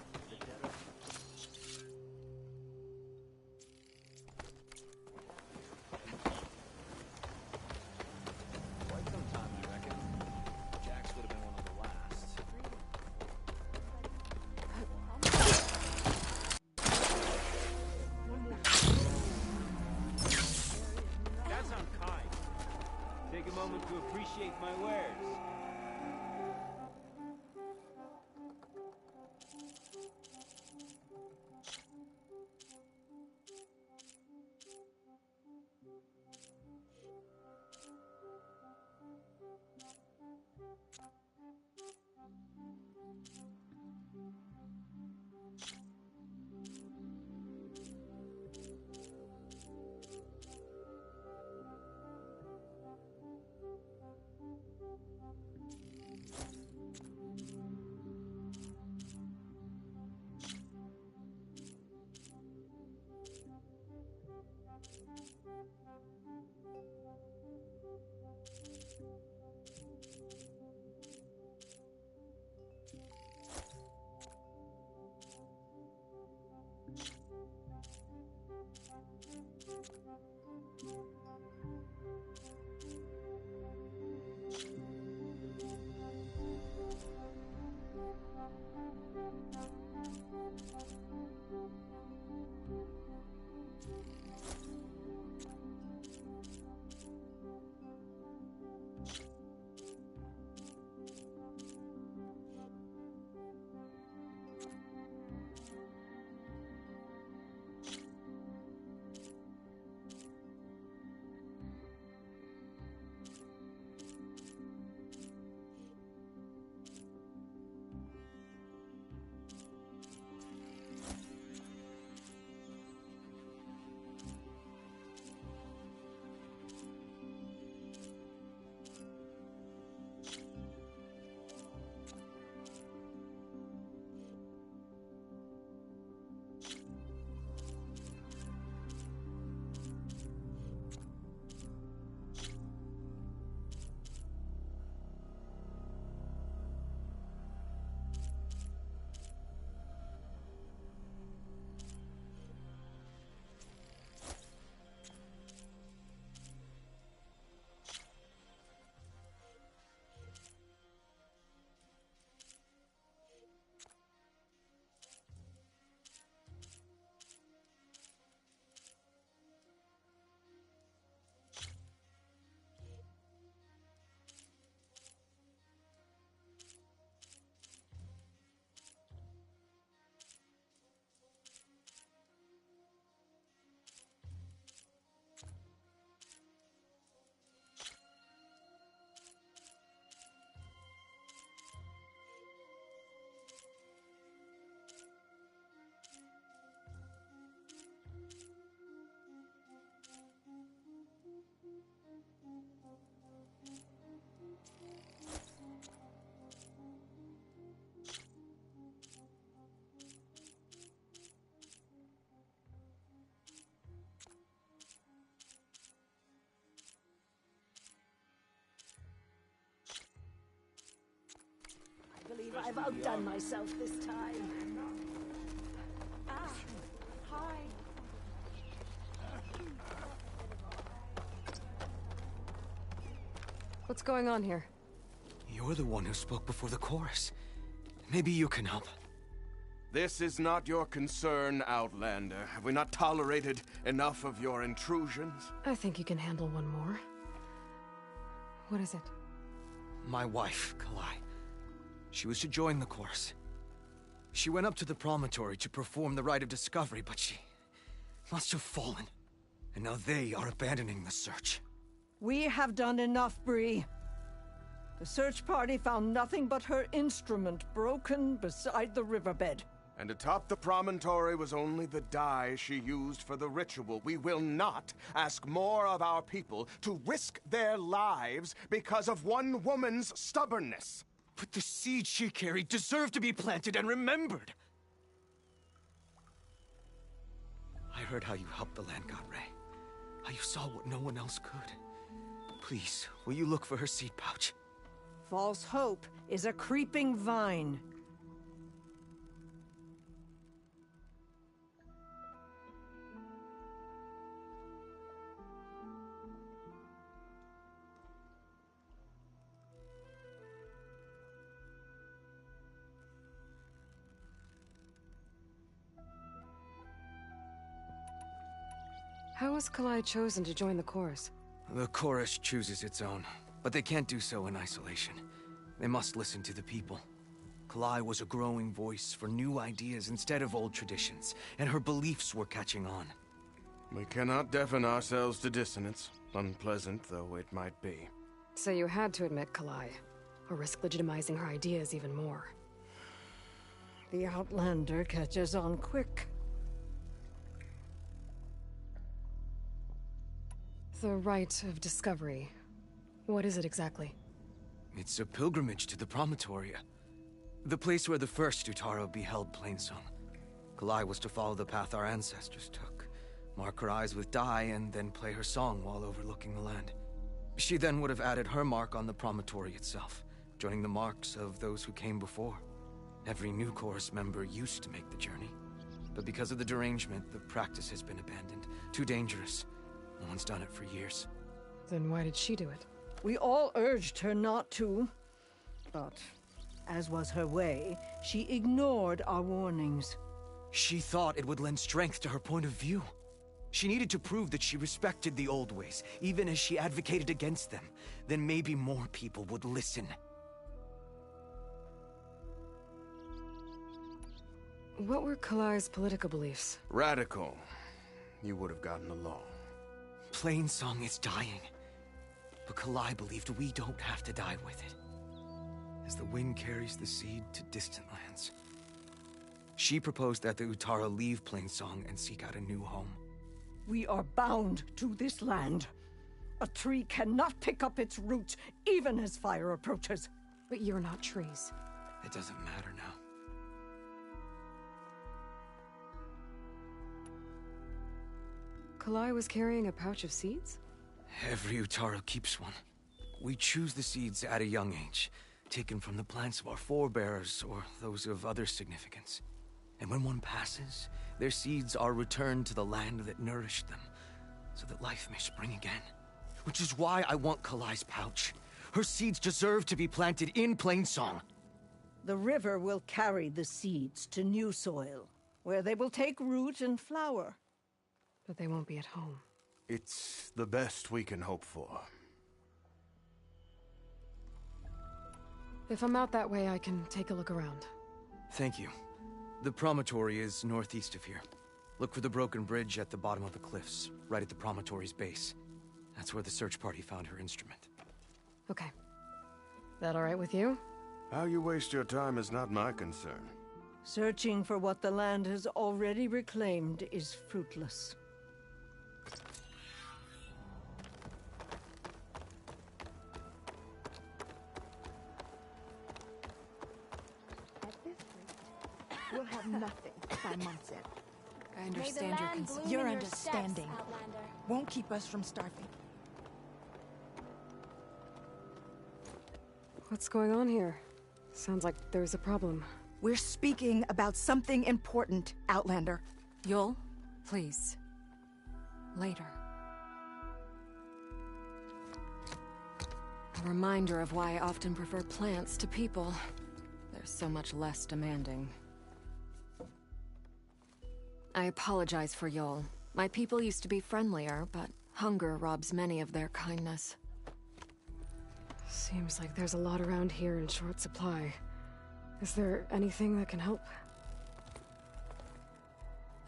Quite some time, I reckon. Jax would have been one of the last. That's unkind. Take a moment to appreciate my wares. I've outdone myself this time. Hi. What's going on here? You're the one who spoke before the chorus. Maybe you can help. This is not your concern, Outlander. Have we not tolerated enough of your intrusions? I think you can handle one more. What is it? My wife, Kalai. She was to join the chorus. She went up to the promontory to perform the rite of discovery, but she must have fallen. And now they are abandoning the search. We have done enough, Bree. The search party found nothing but her instrument broken beside the riverbed. And atop the promontory was only the dye she used for the ritual. We will not ask more of our people to risk their lives because of one woman's stubbornness. But the seed she carried deserved to be planted and remembered. I heard how you helped the land god Ray. How you saw what no one else could. Please, will you look for her seed pouch? False hope is a creeping vine. How was Kalai chosen to join the chorus? The chorus chooses its own, but they can't do so in isolation. They must listen to the people. Kalai was a growing voice for new ideas instead of old traditions, and her beliefs were catching on. We cannot deafen ourselves to dissonance, unpleasant though it might be. So you had to admit Kalai, or risk legitimizing her ideas even more. The Outlander catches on quick. The rite of discovery. What is it exactly? It's a pilgrimage to the promontory. The place where the first Utaro beheld Plainsong. Kalai was to follow the path our ancestors took. Mark her eyes with dye and then play her song while overlooking the land. She then would have added her mark on the promontory itself, joining the marks of those who came before. Every new chorus member used to make the journey. But because of the derangement, the practice has been abandoned. Too dangerous. No one's done it for years. Then why did she do it? We all urged her not to, but as was her way, she ignored our warnings. She thought it would lend strength to her point of view. She needed to prove that she respected the old ways, even as she advocated against them. Then maybe more people would listen. What were Kalai's political beliefs? Radical. You would have gotten along. Plainsong is dying. But Kalai believed we don't have to die with it. As the wind carries the seed to distant lands. She proposed that the Utara leave Plainsong and seek out a new home. We are bound to this land. A tree cannot pick up its roots, even as fire approaches. But you're not trees. It doesn't matter now. Kalai was carrying a pouch of seeds? Every Utaro keeps one. We choose the seeds at a young age, taken from the plants of our forebears or those of other significance. And when one passes, their seeds are returned to the land that nourished them, so that life may spring again. Which is why I want Kalai's pouch. Her seeds deserve to be planted in Plainsong. The river will carry the seeds to new soil, where they will take root and flower. But they won't be at home. It's the best we can hope for. If I'm out that way, I can take a look around. Thank you. The promontory is northeast of here. Look for the broken bridge at the bottom of the cliffs, right at the promontory's base. That's where the search party found her instrument. Okay. That all right with you? How you waste your time is not my concern. Searching for what the land has already reclaimed is fruitless. We'll have nothing by month's end. I understand your concern. Your understanding won't keep us from starving. What's going on here? Sounds like there's a problem. We're speaking about something important, Outlander. Yul, please. Later. A reminder of why I often prefer plants to people. They're so much less demanding. I apologize for Yul. My people used to be friendlier, but hunger robs many of their kindness. Seems like there's a lot around here in short supply. Is there anything that can help?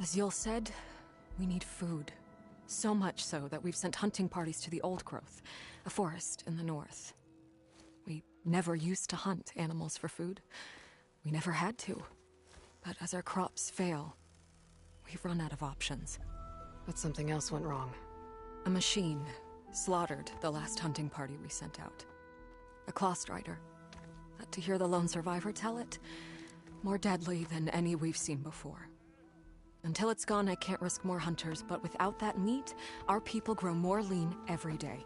As Yul said, we need food. So much so that we've sent hunting parties to the Old Growth, a forest in the north. We never used to hunt animals for food. We never had to. But as our crops fail, we've run out of options. But something else went wrong. A machine slaughtered the last hunting party we sent out. A Clawstrider. But to hear the lone survivor tell it, more deadly than any we've seen before. Until it's gone, I can't risk more hunters, but without that meat, our people grow more lean every day.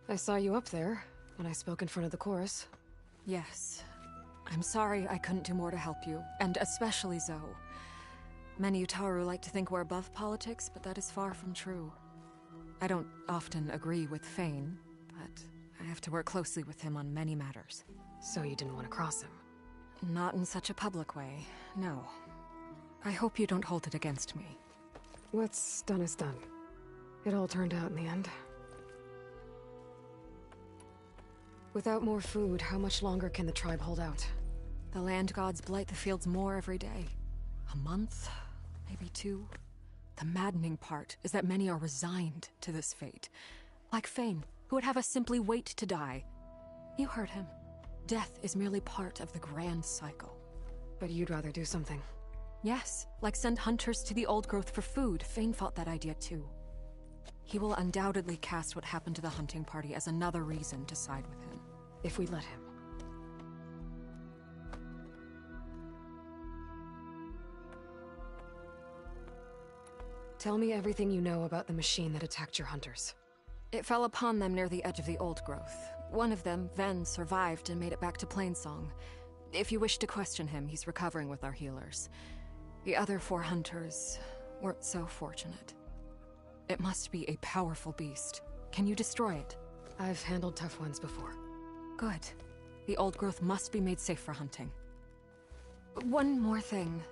I saw you up there when I spoke in front of the chorus. Yes. I'm sorry I couldn't do more to help you, and especially Zoe. Many Utaru like to think we're above politics, but that is far from true. I don't often agree with Fane, but I have to work closely with him on many matters. So you didn't want to cross him? Not in such a public way, no. I hope you don't hold it against me. What's done is done. It all turned out in the end. Without more food, how much longer can the tribe hold out? The land gods blight the fields more every day. A month? Maybe 2? The maddening part is that many are resigned to this fate. Like Fane, who would have us simply wait to die. You heard him. Death is merely part of the grand cycle. But you'd rather do something? Yes, like send hunters to the Old Growth for food. Fane fought that idea too. He will undoubtedly cast what happened to the hunting party as another reason to side with him. If we let him. Tell me everything you know about the machine that attacked your hunters. It fell upon them near the edge of the Old Growth. One of them, Ven, survived and made it back to Plainsong. If you wish to question him, he's recovering with our healers. The other 4 hunters weren't so fortunate. It must be a powerful beast. Can you destroy it? I've handled tough ones before. Good. The Old Growth must be made safe for hunting. One more thing.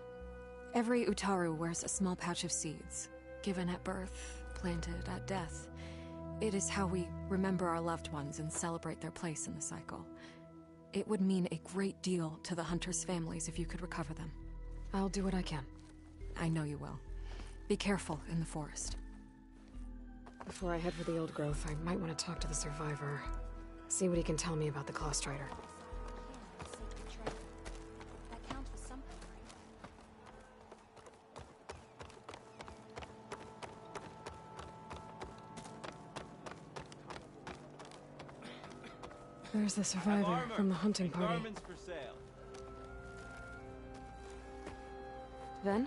Every Utaru wears a small pouch of seeds, given at birth, planted at death. It is how we remember our loved ones and celebrate their place in the cycle. It would mean a great deal to the hunters' families if you could recover them. I'll do what I can. I know you will. Be careful in the forest. Before I head for the Old Growth, I might want to talk to the survivor. See what he can tell me about the Clawstrider. There's the survivor from the hunting party. Ven?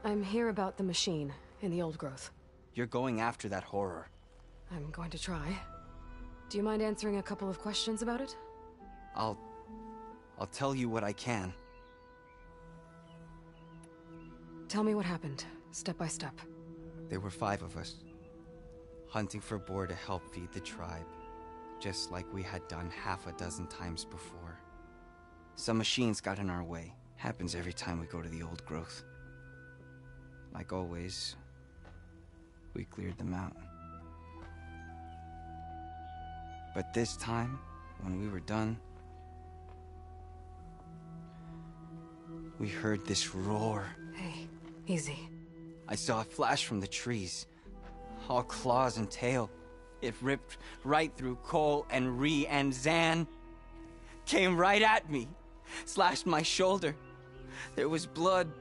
I'm here about the machine in the Old Growth. You're going after that horror. I'm going to try. Do you mind answering a couple of questions about it? I'll tell you what I can. Tell me what happened, step by step. There were 5 of us, hunting for boar to help feed the tribe, just like we had done half a dozen times before. Some machines got in our way. Happens every time we go to the Old Growth. Like always, we cleared them out. But this time, when we were done, we heard this roar. Hey, easy. I saw it flash from the trees, all claws and tail. It ripped right through Cole and Ree, and Zan came right at me, slashed my shoulder. There was blood.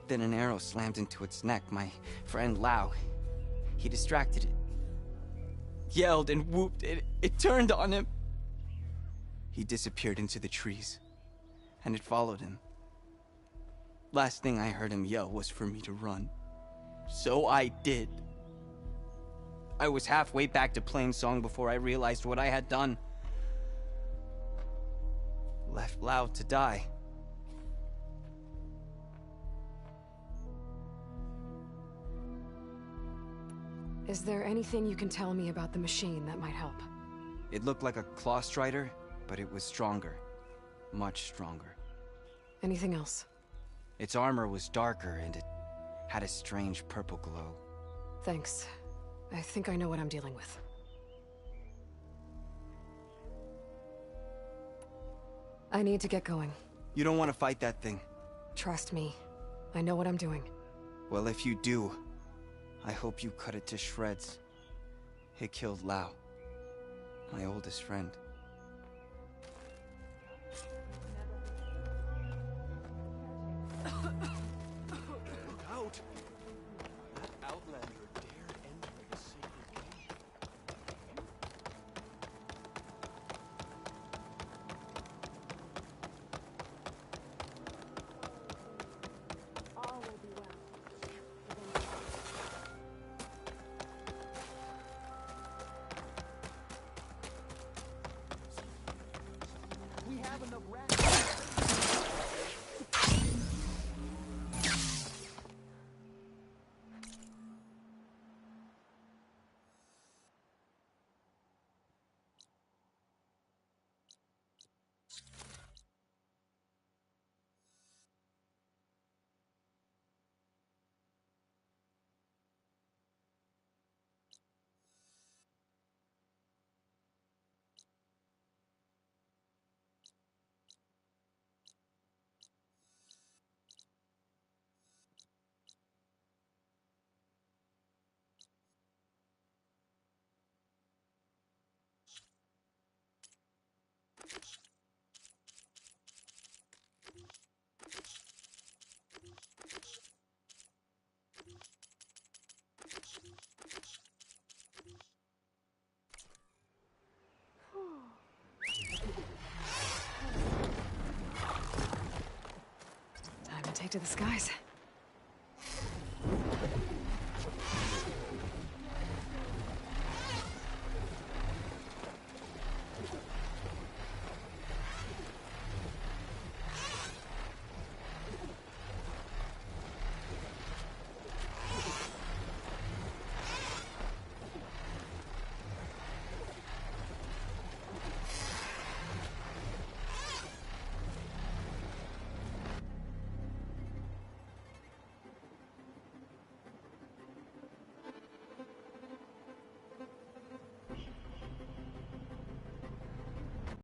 Then an arrow slammed into its neck. My friend Lau, he distracted it. Yelled and whooped. It turned on him. He disappeared into the trees, and it followed him. Last thing I heard him yell was for me to run. So I did. I was halfway back to Plainsong before I realized what I had done. Left Lao to die. Is there anything you can tell me about the machine that might help? It looked like a Claw Strider, but it was stronger. Much stronger. Anything else? Its armor was darker, and it had a strange purple glow. Thanks. I think I know what I'm dealing with. I need to get going. You don't want to fight that thing. Trust me. I know what I'm doing. Well, if you do, I hope you cut it to shreds. It killed Lao, my oldest friend. Look out! That outlander dared enter the sacred cave. All will be well. We have enough rats. Time to take to the skies.